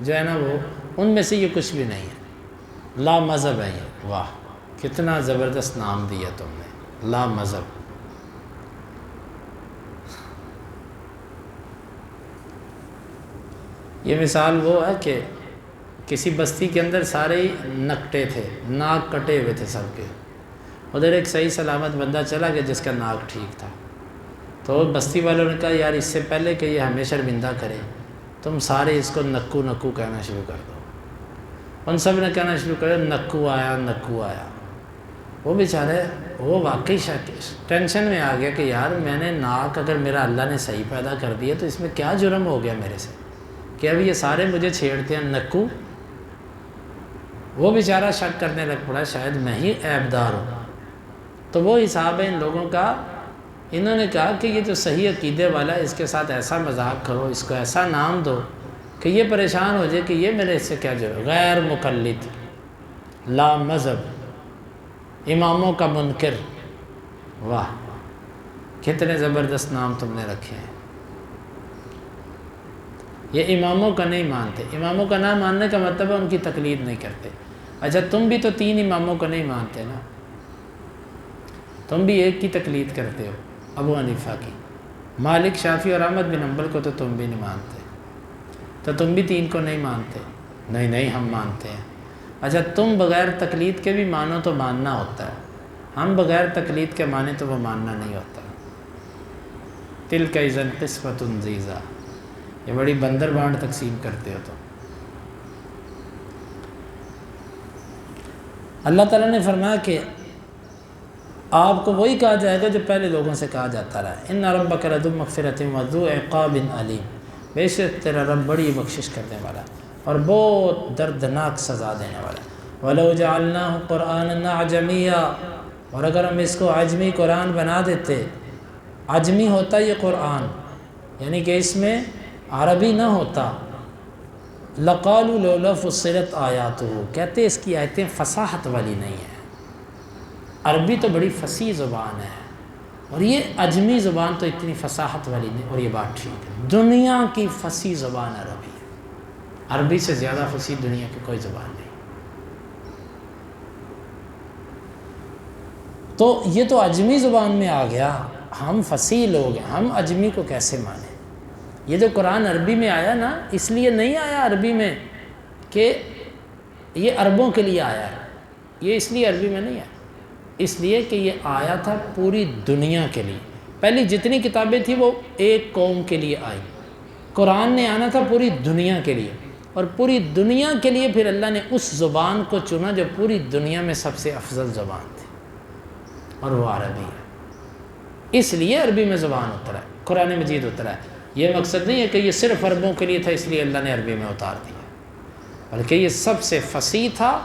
Speaker 1: جو ہے نا وہ، ان میں سے یہ کچھ بھی نہیں ہے، لا مذہب ہے یہ۔ واہ کتنا زبردست نام دیا تم نے، لا مذہب۔ یہ مثال وہ ہے کہ کسی بستی کے اندر سارے ہی نکٹے تھے، ناک کٹے ہوئے تھے سب کے، ادھر ایک صحیح سلامت بندہ چلا گیا جس کا ناک ٹھیک تھا، تو بستی والوں نے کہا یار اس سے پہلے کہ یہ ہمیں شرمندہ کرے تم سارے اس کو نکو نکو کہنا شروع کر دو۔ ان سب نے کہنا شروع کر دیا نکو آیا نکو آیا۔ وہ بیچارے وہ واقعی ٹینشن میں آ گیا کہ یار میں نے ناک اگر میرا اللہ نے صحیح پیدا کر دیا تو اس میں کیا جرم ہو گیا میرے سے کہ اب یہ سارے مجھے چھیڑتے ہیں نکو۔ وہ بیچارہ شک کرنے لگ پڑا شاید میں ہی عیبدار ہوں۔ تو وہ حساب ہے ان لوگوں کا، انہوں نے کہا کہ یہ جو صحیح عقیدے والا ہے اس کے ساتھ ایسا مذاق کرو، اس کو ایسا نام دو کہ یہ پریشان ہو جائے کہ یہ میرے اس سے کیا جرم، غیر مقلد، لا مذہب، اماموں کا منکر۔ واہ کتنے زبردست نام تم نے رکھے ہیں۔ یہ اماموں کا نہیں مانتے، اماموں کا نہ ماننے کا مطلب ہے ان کی تقلید نہیں کرتے۔ اچھا تم بھی تو تین اماموں کو نہیں مانتے نا، تم بھی ایک کی تقلید کرتے ہو، ابو حنیفہ کی، مالک، شافعی اور احمد بن حنبل کو تو تم بھی نہیں مانتے، تو تم بھی تین کو نہیں مانتے؟ نہیں نہیں ہم مانتے ہیں۔ اچھا تم بغیر تقلید کے بھی مانو تو ماننا ہوتا ہے، ہم بغیر تقلید کے مانیں تو وہ ماننا نہیں ہوتا۔ تلک اذا قسمۃ ضیزیٰ، یہ بڑی بندر بانٹ تقسیم کرتے ہو تم۔ اللہ تعالیٰ نے فرمایا کہ آپ کو وہی کہا جائے گا جو پہلے لوگوں سے کہا جاتا رہا ہے، ان ربک لذو مغفرۃ وذو عقاب علیم، بے شک تیرا رب بڑی بخشش کرنے والا اور بہت دردناک سزا دینے والا ہے۔ وَلَوْ جَعَلْنَاهُ قُرْآنًا أَعْجَمِيًّا، اور اگر ہم اس کو عجمی قرآن بنا دیتے، عجمی ہوتا یہ قرآن یعنی کہ اس میں عربی نہ ہوتا، لَقَالُوا لَوْلَا فُصِّلَتْ آیَاتُهُ، کہتے اس کی آیتیں فصاحت والی نہیں ہیں، عربی تو بڑی فصیح زبان ہے اور یہ عجمی زبان تو اتنی فصاحت والی نہیں، اور یہ بات ٹھیک ہے، دنیا کی فصیح زبان عربی ہے، عربی سے زیادہ فصیح دنیا کی کوئی زبان نہیں۔ تو یہ تو عجمی زبان میں آ گیا، ہم فصیح لوگ ہیں، ہم عجمی کو کیسے مانیں؟ یہ جو قرآن عربی میں آیا نا، اس لیے نہیں آیا عربی میں کہ یہ عربوں کے لیے آیا ہے، یہ اس لیے عربی میں نہیں ہے، اس لیے کہ یہ آیا تھا پوری دنیا کے لیے۔ پہلی جتنی کتابیں تھیں وہ ایک قوم کے لیے آئی، قرآن نے آنا تھا پوری دنیا کے لیے، اور پوری دنیا کے لیے پھر اللہ نے اس زبان کو چنا جو پوری دنیا میں سب سے افضل زبان تھی، اور وہ عربی ہے۔ اس لیے عربی میں زبان اترا ہے، قرآن مجید اترا ہے۔ یہ مقصد نہیں ہے کہ یہ صرف عربوں کے لیے تھا اس لیے اللہ نے عربی میں اتار دیا، بلکہ یہ سب سے فصیح تھا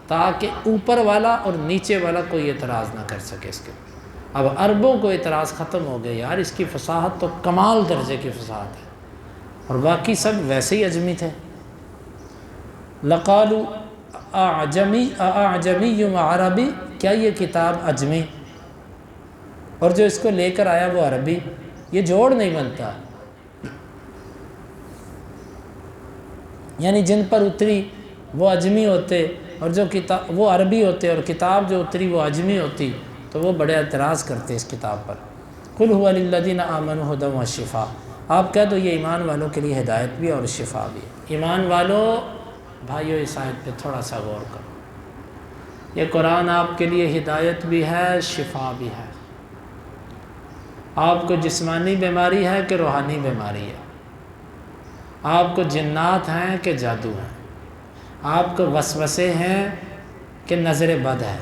Speaker 1: تاکہ اوپر والا اور نیچے والا کوئی اعتراض نہ کر سکے اس کے۔ اب عربوں کو اعتراض ختم ہو گیا، یار اس کی فصاحت تو کمال درجے کی فصاحت ہے، اور باقی سب ویسے ہی عجمی تھے۔ لقالوا اعجمی عربی، کیا یہ کتاب عجمی اور جو اس کو لے کر آیا وہ عربی؟ یہ جوڑ نہیں بنتا، یعنی جن پر اتری وہ عجمی ہوتے اور جو کتاب وہ عربی ہوتے، اور کتاب جو اتری وہ عجمی ہوتی، تو وہ بڑے اعتراض کرتے اس کتاب پر۔ قل هو للذین آمنوا ھدی وشفاء، آپ کہہ دو یہ ایمان والوں کے لیے ہدایت بھی ہے اور شفا بھی ہے۔ ایمان والوں بھائیو اس آیت پہ تھوڑا سا غور کرو، یہ قرآن آپ کے لیے ہدایت بھی ہے، شفا بھی ہے۔ آپ کو جسمانی بیماری ہے کہ روحانی بیماری ہے، آپ کو جنات ہیں کہ جادو ہیں، آپ کو وسوسے ہیں کہ نظر بد ہے،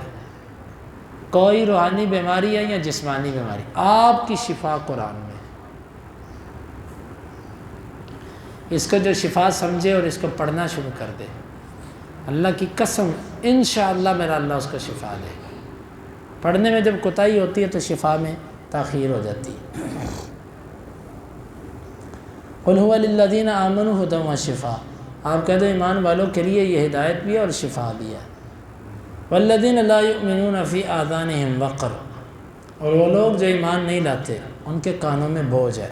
Speaker 1: کوئی روحانی بیماری ہے یا جسمانی بیماری، آپ کی شفا قرآن میں۔ اس کو جو شفا سمجھے اور اس کو پڑھنا شروع کر دے، اللہ کی قسم انشاءاللہ میرا اللہ اس کو شفا دے گا۔ پڑھنے میں جب کوتاہی ہوتی ہے تو شفا میں تاخیر ہو جاتی ہے۔ قل هو للذین آمنوا ھدی وشفاء، آپ کہہ دو ایمان والوں کے لیے یہ ہدایت بھی ہے اور شفا بھی ہے۔ والذین لا یؤمنون فی آذانہم وقر، اور وہ لوگ جو ایمان نہیں لاتے ان کے کانوں میں بوجھ ہے۔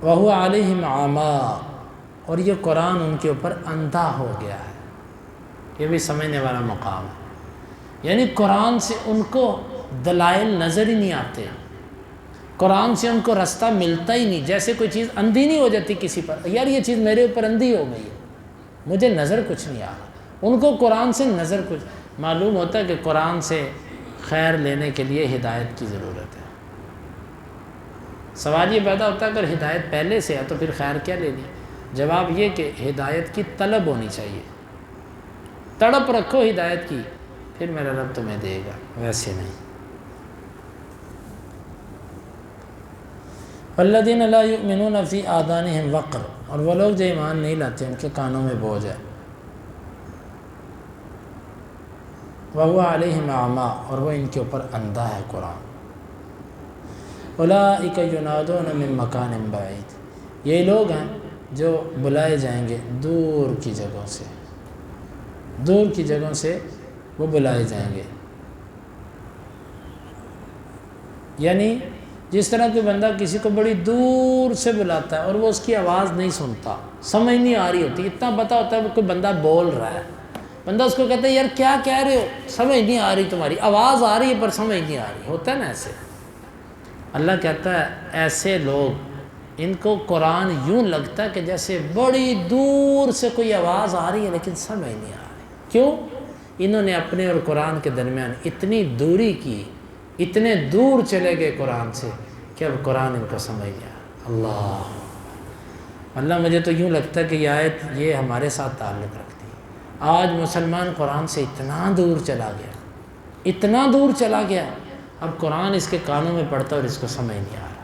Speaker 1: وَهُوَ عَلَيْهِمْ عَمَىٰ، اور یہ قرآن ان کے اوپر اندھا ہو گیا ہے۔ یہ بھی سمجھنے والا مقام ہے، یعنی قرآن سے ان کو دلائل نظر ہی نہیں آتے، قرآن سے ان کو رستہ ملتا ہی نہیں۔ جیسے کوئی چیز اندھی نہیں ہو جاتی کسی پر، یار یہ چیز میرے اوپر اندھی ہو گئی ہے، مجھے نظر کچھ نہیں آ رہا، ان کو قرآن سے نظر کچھ معلوم ہوتا ہے کہ قرآن سے خیر لینے کے لیے ہدایت کی ضرورت ہے۔ سوال یہ پیدا ہوتا ہے اگر ہدایت پہلے سے ہے تو پھر خیر کیا لینی؟ جواب یہ کہ ہدایت کی طلب ہونی چاہیے، تڑپ رکھو ہدایت کی، پھر میرا رب تمہیں دے گا، ویسے نہیں۔ والذین لا یؤمنون فی آذانہم وقر، اور وہ لوگ جو ایمان نہیں لاتے ان کے کانوں میں بوجھ ہے۔ وَهُوَ عَلَيْهِمْ أَعْمَىٰ، اور وہ ان کے اوپر اندھا ہے قرآن۔ اولئک ینادون من مکان بعید، یہ لوگ ہیں جو بلائے جائیں گے دور کی جگہوں سے، دور کی جگہوں سے وہ بلائے جائیں گے۔ یعنی جس طرح کوئی بندہ کسی کو بڑی دور سے بلاتا ہے اور وہ اس کی آواز نہیں سنتا، سمجھ نہیں آ رہی ہوتی، اتنا پتہ ہوتا ہے وہ کوئی بندہ بول رہا ہے، بندہ اس کو کہتا ہے یار کیا کہہ رہے ہو، سمجھ نہیں آ رہی، تمہاری آواز آ رہی ہے پر سمجھ نہیں آ رہی، ہوتا ہے نا ایسے۔ اللہ کہتا ہے ایسے لوگ، ان کو قرآن یوں لگتا ہے کہ جیسے بڑی دور سے کوئی آواز آ رہی ہے لیکن سمجھ نہیں آ رہی۔ کیوں؟ انہوں نے اپنے اور قرآن کے درمیان اتنی دوری کی، اتنے دور چلے گئے قرآن سے کہ اب قرآن ان کو سمجھ گیا۔ اللہ مجھے تو یوں لگتا ہے کہ یہ آیت یہ ہمارے ساتھ تعلق رکھتی ہے۔ آج مسلمان قرآن سے اتنا دور چلا گیا، اتنا دور چلا گیا، اب قرآن اس کے کانوں میں پڑتا اور اس کو سمجھ نہیں آ رہا۔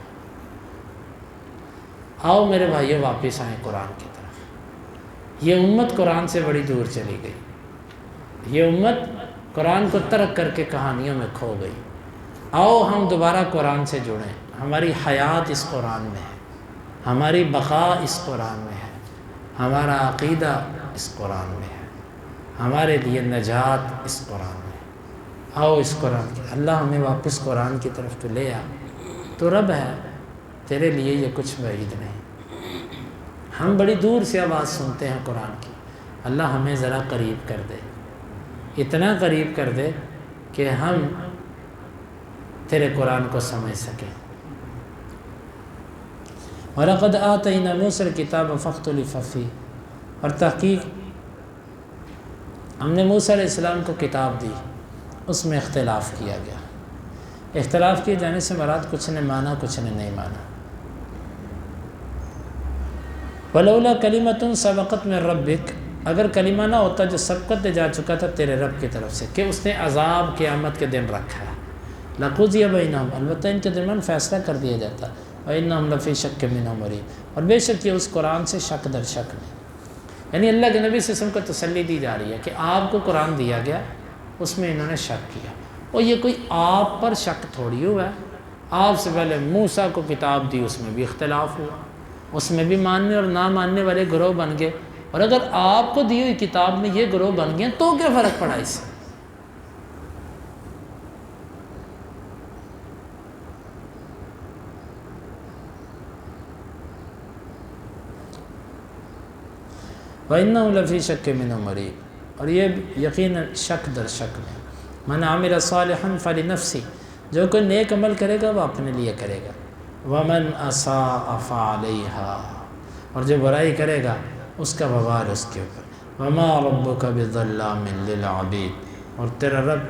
Speaker 1: آؤ میرے بھائیوں واپس آئیں قرآن کی طرف۔ یہ امت قرآن سے بڑی دور چلی گئی، یہ امت قرآن کو ترک کر کے کہانیوں میں کھو گئی۔ آؤ ہم دوبارہ قرآن سے جڑیں، ہماری حیات اس قرآن میں ہے، ہماری بقا اس قرآن میں ہے، ہمارا عقیدہ اس قرآن میں ہے، ہمارے لیے نجات اس قرآن میں ہے۔ آؤ اس قرآن کی، اللہ ہمیں واپس قرآن کی طرف تو لے آ، تو رب ہے، تیرے لیے یہ کچھ بعید نہیں۔ ہم بڑی دور سے آواز سنتے ہیں قرآن کی، اللہ ہمیں ذرا قریب کر دے، اتنا قریب کر دے کہ ہم تیرے قرآن کو سمجھ سکیں۔ وَلَقَدْ آتَيْنَا مُوسَى الْكِتَابَ فَاخْتُلِفَ فِيهِ، اور تحقیق ہم نے موسیٰ علیہ السلام کو کتاب دی، اس میں اختلاف کیا گیا۔ اختلاف کیے جانے سے مراد کچھ نے مانا کچھ نے نہیں مانا۔ ولولا کلمۃ سبقت من ربک، اگر کلمہ نہ ہوتا جو سبقت دے جا چکا تھا تیرے رب کی طرف سے کہ اس نے عذاب قیامت کے دن رکھا ہے، لقضی بینہم، البتہ ان کے درمیان فیصلہ کر دیا جاتا، وانہم لفی شک منہ مریب، اور بے شک یہ اس قرآن سے شک در شک میں، یعنی اللہ کے نبی صلی اللہ علیہ وسلم کو تسلی دی جا رہی ہے کہ آپ کو قرآن دیا گیا، اس میں انہوں نے شک کیا، اور یہ کوئی آپ پر شک تھوڑی ہوا ہے، آپ سے پہلے موسیٰ کو کتاب دی، اس میں بھی اختلاف ہوا، اس میں بھی ماننے اور نہ ماننے والے گروہ بن گئے، اور اگر آپ کو دی ہوئی کتاب میں یہ گروہ بن گئے تو کیا فرق پڑا اس سے؟ وَإِنَّهُ لَفِي شَكٍّ مِّنْهُ مُرِيبٍ، اور یہ یقیناً شک در شک میں، مَنْ عَمِلَ صَالِحًا فَلِنَفْسِهِ، جو کوئی نیک عمل کرے گا وہ اپنے لیے کرے گا، وَمَنْ أَسَاءَ فَعَلَيْهَا، اور جو برائی کرے گا اس کا وبال اس کے اوپر، وَمَا رَبُّكَ بِظَلَّامٍ لِّلْعَبِيدِ، اور تیرا رب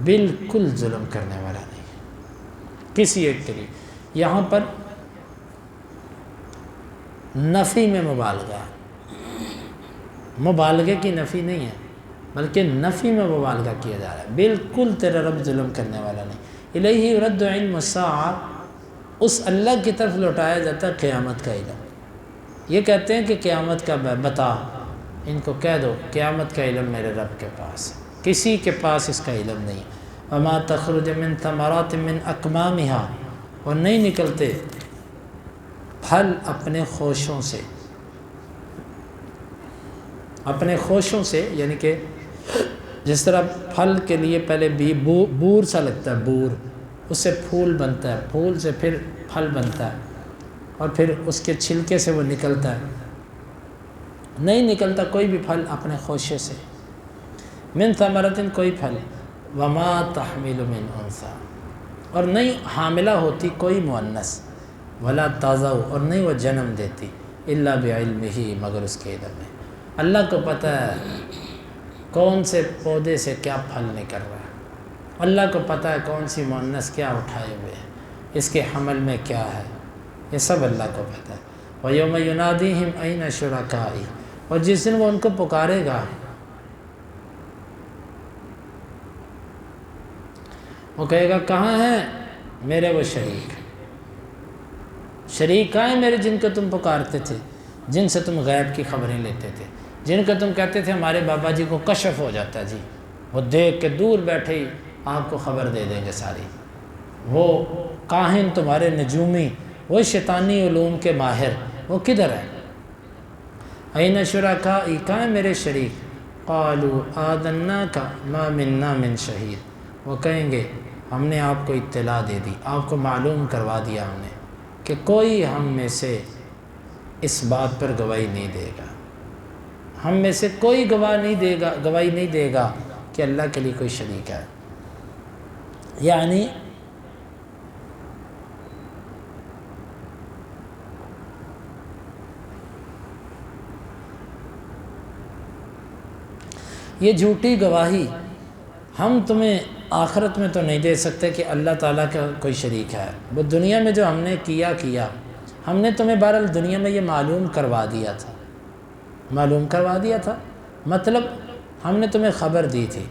Speaker 1: بالکل ظلم کرنے والا نہیں ہے کسی ایک کے لیے۔ یہاں پر نفی میں مبالغہ ہے، مبالغے کی نفی نہیں ہے بلکہ نفی میں مبالغہ کیا جا رہا ہے، بالکل تیرا رب ظلم کرنے والا نہیں۔ الیہ یرد علم الساعہ، اس اللہ کی طرف لوٹایا جاتا ہے قیامت کا علم۔ یہ کہتے ہیں کہ قیامت کا بتا، ان کو کہہ دو قیامت کا علم میرے رب کے پاس ہے، کسی کے پاس اس کا علم نہیں۔ وما تخرج من ثمرات من اکمامها، اور نہیں نکلتے پھل اپنے خوشوں سے، اپنے خوشوں سے، یعنی کہ جس طرح پھل کے لیے پہلے بھی بور سا لگتا ہے، بور، اس سے پھول بنتا ہے، پھول سے پھر پھل بنتا ہے، اور پھر اس کے چھلکے سے وہ نکلتا ہے، نہیں نکلتا کوئی بھی پھل اپنے خوشے سے، من ثمرۃ، کوئی پھل، وما تحمل من انثی، اور نہیں حاملہ ہوتی کوئی مؤنث، ولا تضع، اور نہیں وہ جنم دیتی، الا بعلمہ، مگر اس کے علم میں۔ اللہ کو پتہ ہے کون سے پودے سے کیا پھل نکل رہا ہے، اللہ کو پتہ ہے کون سی مؤنث کیا اٹھائے ہوئے ہیں، اس کے حمل میں کیا ہے، یہ سب اللہ کو پتہ ہے۔ وَيَوْمَ يُنَادِيهِمْ أَيْنَ شُرَكَائِي، اور جس دن وہ ان کو پکارے گا، وہ کہے گا کہاں ہیں میرے وہ شریک، شریک کہاں ہیں میرے جن کو تم پکارتے تھے، جن سے تم غیب کی خبریں لیتے تھے، جن کو تم کہتے تھے ہمارے بابا جی کو کشف ہو جاتا ہے جی، وہ دیکھ کے دور بیٹھے ہی آپ کو خبر دے دیں گے ساری، وہ کاہن تمہارے نجومی، وہ شیطانی علوم کے ماہر، وہ کدھر ہے؟ این شرکائی، کہاں میرے شریک؟ قالوا آذناک ما منا من شہید، وہ کہیں گے ہم نے آپ کو اطلاع دے دی، آپ کو معلوم کروا دیا ہم نے کہ کوئی ہم میں سے اس بات پر گواہی نہیں دے گا، ہم میں سے کوئی گواہی نہیں دے گا کہ اللہ کے لیے کوئی شریک ہے۔ یعنی یہ جھوٹی گواہی ہم تمہیں آخرت میں تو نہیں دے سکتے کہ اللہ تعالیٰ کا کوئی شریک ہے، وہ دنیا میں جو ہم نے کیا ہم نے تمہیں بہرحال دنیا میں یہ معلوم کروا دیا تھا، مطلب ہم نے تمہیں خبر دی تھی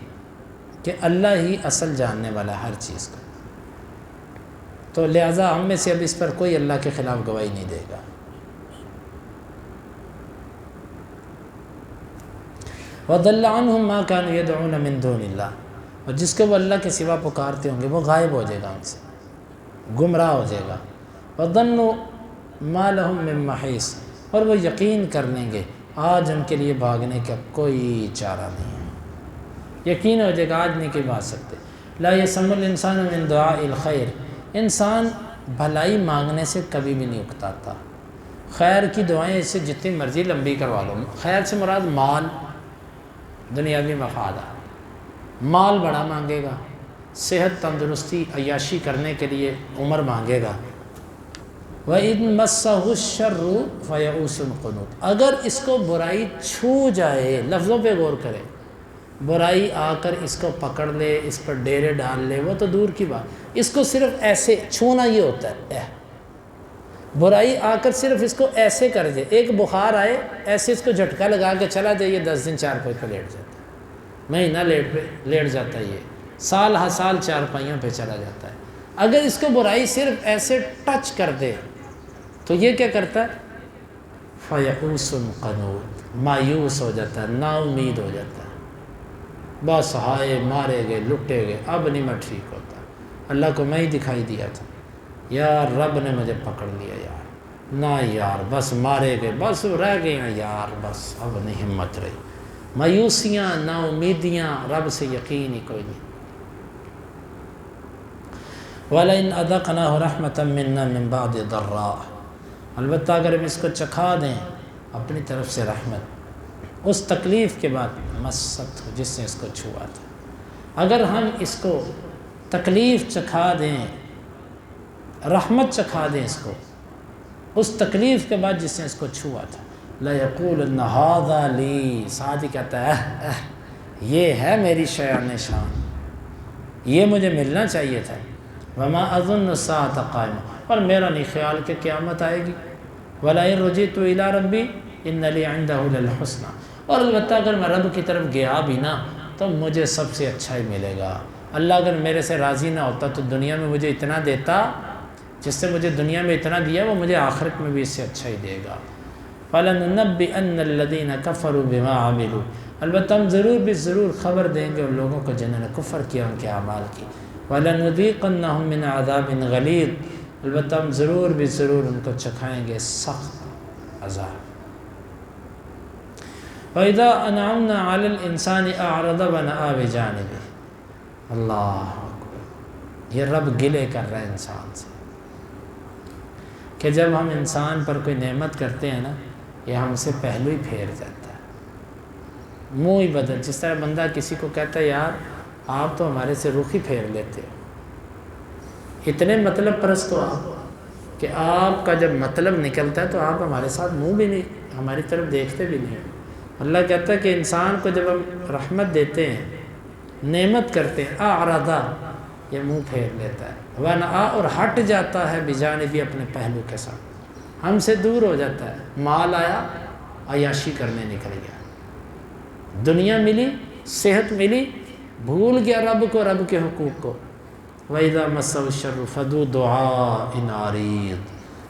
Speaker 1: کہ اللہ ہی اصل جاننے والا ہے ہر چیز کو، تو لہٰذا ہم میں سے اب اس پر کوئی اللہ کے خلاف گواہی نہیں دے گا۔ وَضَلَّ عَنْهُمْ مَا كَانُوا يَدْعُونَ مِن دُونِ اللَّهِ، اور جس کو وہ اللہ کے سوا پکارتے ہوں گے وہ غائب ہو جائے گا، ان سے گمراہ ہو جائے گا۔ وَظَنُّوا مَا لَهُم مِّن مَّحِيصٍ، اور وہ یقین کر لیں گے آج ان کے لیے بھاگنے کا کوئی چارہ نہیں ہے، یقین ہو جائے گا آج نہیں کہ بھاگ سکتے۔ لا يسم الانسان من دعاء الخیر، انسان بھلائی مانگنے سے کبھی بھی نہیں اکتاتا، خیر کی دعائیں اس سے جتنی مرضی لمبی کروا لو، خیر سے مراد مال، دنیاوی مفاد، مال بڑا مانگے گا، صحت تندرستی عیاشی کرنے کے لیے عمر مانگے گا، وَإِن مَسَّهُ الشَّرُّ فَيَئُوسٌ قُنُوطٌ، اگر اس کو برائی چھو جائے، لفظوں پہ غور کرے، برائی آ کر اس کو پکڑ لے، اس پر ڈیرے ڈال لے، وہ تو دور کی بات، اس کو صرف ایسے چھونا یہ ہوتا ہے، برائی آ کر صرف اس کو ایسے کر دے، ایک بخار آئے ایسے اس کو جھٹکا لگا کے چلا جائے، 10 دن چارپائی پہ لیٹ جاتا ہے، مہینہ لیٹ جاتا ہے، یہ سال ہر سال چارپائیوں پہ چلا جاتا ہے۔ اگر اس کو برائی صرف ایسے ٹچ کر دے تو یہ کیا کرتا ہے؟ فَيَئُوسٌ قَنُوطٌ، مایوس ہو جاتا ہے، نا امید ہو جاتا ہے، بس ہائے مارے گئے، لٹے گئے، اب نہیں میں ٹھیک ہوتا، اللہ کو میں ہی دکھائی دیا تھا، یار رب نے مجھے پکڑ لیا یار، نہ یار بس مارے گئے، بس رہ گئے ہیں یار، بس اب نہیں ہمت رہی، مایوسیاں، نا امیدیاں، رب سے یقین ہی کوئی نہیں۔ وَلَئِنْ أَذَقْنَاهُ رَحْمَةً مِنَّا مِنْ بَعْدِ ضَرَّاءٍ، البتہ اگر ہم اس کو چکھا دیں اپنی طرف سے رحمت، اس تکلیف کے بعد مست ہو جس نے اس کو چھوا تھا، اگر ہم اس کو تکلیف چکھا دیں، رحمت چکھا دیں اس کو، اس تکلیف کے بعد جس نے اس کو چھوا تھا، لَيَقُولُنَّ هَذَا لِي، ساتھ ہی کہتا ہے یہ ہے میری شایان شان، یہ مجھے ملنا چاہیے تھا، وَمَا أَظُنُّ السَّاعَةَ قَائِمَةً، اور میرا نہیں خیال کہ قیامت آئے گی، وَلَئِن رُجِعْتُ إِلَىٰ رَبِّي إِنَّ لِي عِندَهُ لَلْحُسْنَىٰ، اور البتہ اگر میں رب کی طرف گیا بھی نا تو مجھے سب سے اچھا ہی ملے گا، اللہ اگر میرے سے راضی نہ ہوتا تو دنیا میں مجھے اتنا دیتا، جس سے مجھے دنیا میں اتنا دیا وہ مجھے آخرت میں بھی اس سے اچھا ہی دے گا۔ فَلَنُنَبِّئَنَّ الَّذِينَ كَفَرُوا بِمَا عَمِلُوا، البتہ ہم ضرور بھی ضرور خبر دیں گے ان لوگوں کو جنہوں نے کفر کیا ان کے اعمال کی، وَلَنُذِيقَنَّهُم مِّنْ عَذَابٍ غَلِيظٍ، البتہ ہم ضرور بھی ضرور ان کو چکھائیں گے سخت عذاب۔ وَإِذَا أَنْعَمْنَا عَلَى الْإِنسَانِ أَعْرَضَ وَنَأَىٰ بِجَانِبِهِ، اللہ اکبر، یہ رب گلے کر رہا ہے انسان سے کہ جب ہم انسان پر کوئی نعمت کرتے ہیں نا، یہ ہم سے پہلو ہی پھیر جاتا ہے، منہ ہی بدل، جس طرح بندہ کسی کو کہتا ہے یار آپ تو ہمارے سے رخ ہی پھیر لیتے ہو، اتنے مطلب پرست ہو آپ کہ آپ کا جب مطلب نکلتا ہے تو آپ ہمارے ساتھ منہ بھی نہیں، ہماری طرف دیکھتے بھی نہیں۔ اللہ کہتا ہے کہ انسان کو جب ہم رحمت دیتے ہیں، نعمت کرتے ہیں، اعرضا، یہ منہ پھیر لیتا ہے، ونأ، اور ہٹ جاتا ہے، بجانبی، اپنے پہلو کے ساتھ، ہم سے دور ہو جاتا ہے، مال آیا عیاشی کرنے نکل گیا، دنیا ملی، صحت ملی، بھول گیا رب کو، رب کے حقوق کو۔ وَإِذَا مَسَّهُ الشَّرُّ فَذُو دُعَاءٍ عَرِيضٍ،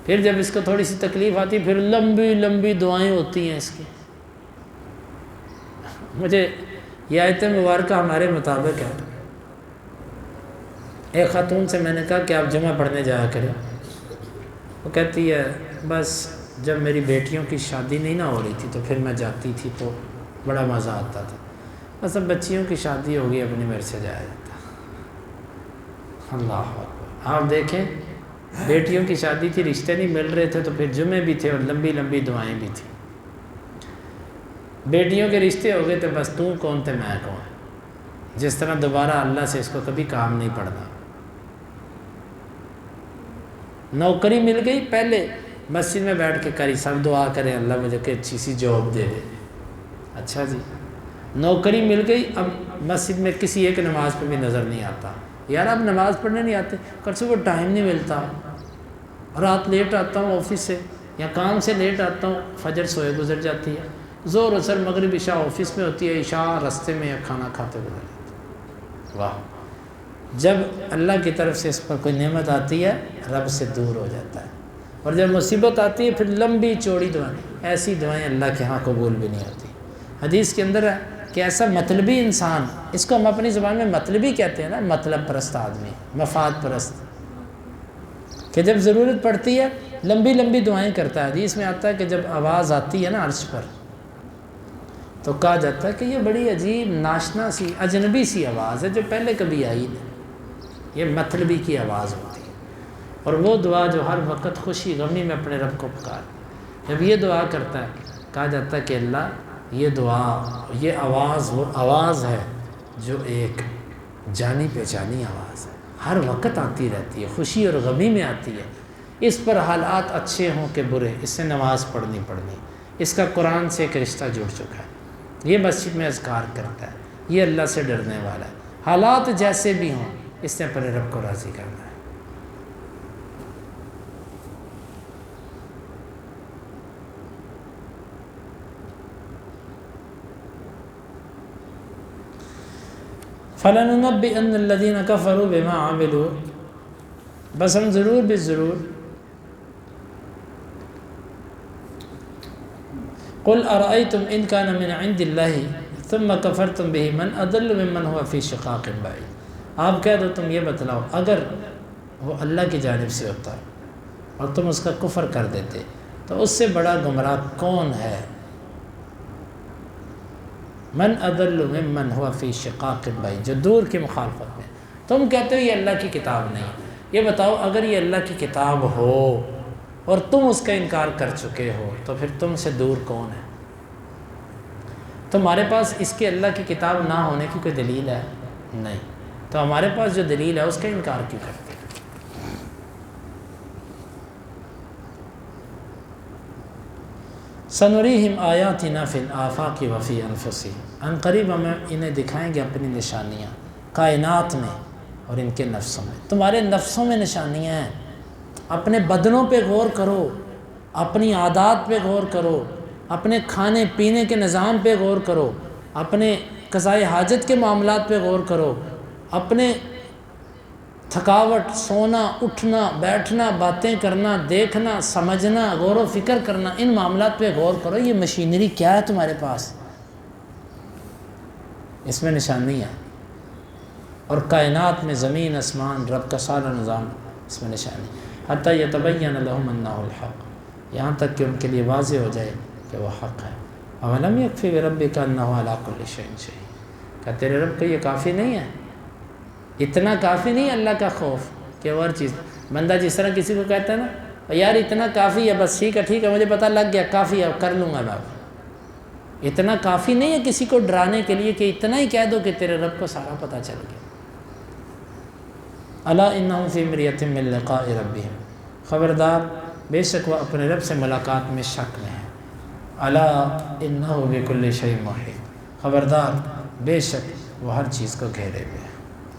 Speaker 1: پھر جب اس کو تھوڑی سی تکلیف آتی پھر لمبی لمبی دعائیں ہوتی ہیں اس کی۔ مجھے یہ آیت مبارکہ ہمارے مطابق ہے، ایک خاتون سے میں نے کہا کہ آپ جمعہ پڑھنے جایا کریں، وہ کہتی ہے بس جب میری بیٹیوں کی شادی نہیں نہ ہو رہی تھی تو پھر میں جاتی تھی تو بڑا مزہ آتا تھا، بس اب بچیوں کی شادی ہوگی اپنی میرے سے جایا جاتا۔ اللہ اکبر، آپ دیکھیں بیٹیوں کی شادی تھی، رشتے نہیں مل رہے تھے تو پھر جمعے بھی تھے اور لمبی لمبی دعائیں بھی تھیں، بیٹیوں کے رشتے ہو گئے تو بس تو کون تھے میں کون، جس طرح دوبارہ اللہ سے اس کو کبھی کام نہیں پڑنا۔ نوکری مل گئی، پہلے مسجد میں بیٹھ کے کری، سب دعا کریں اللہ مجھے کہ اچھی سی جاب دے دے، اچھا جی نوکری مل گئی، اب مسجد میں کسی ایک نماز پہ بھی نظر نہیں آتا، یار اب نماز پڑھنے نہیں آتے، کل سے وہ ٹائم نہیں ملتا، رات لیٹ آتا ہوں آفس سے یا کام سے لیٹ آتا ہوں، فجر سوئے گزر جاتی ہے، ظہر اثر مغرب عشاء آفس میں ہوتی ہے، عشاء راستے میں یا کھانا کھاتے گزر جاتی ہے۔ واہ، جب اللہ کی طرف سے اس پر کوئی نعمت آتی ہے رب سے دور ہو جاتا ہے، اور جب مصیبت آتی ہے پھر لمبی چوڑی دعائیں، ایسی دعائیں اللہ کے ہاں قبول بھی نہیں ہوتی۔ حدیث کے اندر ہے کہ ایسا مطلبی انسان، اس کو ہم اپنی زبان میں مطلبی کہتے ہیں نا، مطلب پرست آدمی، مفاد پرست، کہ جب ضرورت پڑتی ہے لمبی لمبی دعائیں کرتا ہے۔ حدیث میں آتا ہے کہ جب آواز آتی ہے نا عرش پر تو کہا جاتا ہے کہ یہ بڑی عجیب ناشنا سی اجنبی سی آواز ہے جو پہلے کبھی آئی نہیں، یہ مطلبی کی آواز ہوتی ہے، اور وہ دعا جو ہر وقت خوشی غمی میں اپنے رب کو پکار، جب یہ دعا کرتا ہے کہا جاتا ہے کہ اللہ یہ دعا، یہ آواز وہ آواز ہے جو ایک جانی پہچانی آواز ہے، ہر وقت آتی رہتی ہے، خوشی اور غمی میں آتی ہے، اس پر حالات اچھے ہوں کہ برے، اس سے نماز پڑھنی، اس کا قرآن سے ایک رشتہ جڑ چکا ہے، یہ مسجد میں اذکار کرتا ہے، یہ اللہ سے ڈرنے والا ہے، حالات جیسے بھی ہوں اس نے اپنے رب کو راضی کرنا ہے۔ فَلَنُنَبِّئَنَّ الَّذِينَ كَفَرُوا بِمَا عَمِلُوا، بس ہم ضرور بھی ضرور قُلْ أَرَأَيْتُمْ إِنْ كَانَ مِنْ عِنْدِ اللَّهِ ثُمَّ كَفَرْتُمْ بِهِ مَنْ أَضَلُّ مِمَّنْ هُوَ فِي شِقَاقٍ بَعِيدٍ، آپ کہہ دو، تم یہ بتلاؤ، اگر وہ اللہ کی جانب سے ہوتا اور تم اس کا کفر کر دیتے تو اس سے بڑا گمراہ کون ہے؟ من اضل ممن هو فی شقاق بعید، جو دور کی مخالفت میں، تم کہتے ہو یہ اللہ کی کتاب نہیں، یہ بتاؤ اگر یہ اللہ کی کتاب ہو اور تم اس کا انکار کر چکے ہو تو پھر تم سے دور کون ہے؟ تمہارے پاس اس کے اللہ کی کتاب نہ ہونے کی کوئی دلیل ہے؟ نہیں، تو ہمارے پاس جو دلیل ہے اس کا انکار کیوں کرتے ہیں؟ سنریہم آیاتنا فی الآفاق وفی انفسہم، ان قریب ہم انہیں دکھائیں گے اپنی نشانیاں کائنات میں اور ان کے نفسوں میں۔ تمہارے نفسوں میں نشانیاں ہیں، اپنے بدنوں پہ غور کرو، اپنی عادات پہ غور کرو، اپنے کھانے پینے کے نظام پہ غور کرو، اپنے قضائے حاجت کے معاملات پہ غور کرو، اپنے تھکاوٹ، سونا، اٹھنا، بیٹھنا، باتیں کرنا، دیکھنا، سمجھنا، غور و فکر کرنا، ان معاملات پہ غور کرو۔ یہ مشینری کیا ہے تمہارے پاس؟ اس میں نشانی ہے، اور کائنات میں زمین آسمان رب کا سارا نظام اس میں نشانی، حتیٰ یتبین لہم انہ الحق، یہاں تک کہ ان کے لیے واضح ہو جائے کہ وہ حق ہے۔ اولم یکفی بربک انہ علی کل شیء شہید، کیا تیرے رب کو یہ کافی نہیں ہے؟ اتنا کافی نہیں اللہ کا خوف کہ اور چیز؟ بندہ جس طرح کسی کو کہتا ہے نا یار اتنا کافی ہے، بس ٹھیک ہے مجھے پتہ لگ گیا، کافی ہے، کر لوں گا میں، اتنا کافی نہیں ہے کسی کو ڈرانے کے لیے کہ اتنا ہی کہہ دو کہ تیرے رب کو سارا پتہ چل گیا۔ الا انہم فی مریۃ من لقاء ربہم، خبردار بے شک وہ اپنے رب سے ملاقات میں شک میں ہے۔ الا انہ بکل شیء محیط، خبردار بے شک وہ ہر چیز کو گھیرے ہوئے ہے۔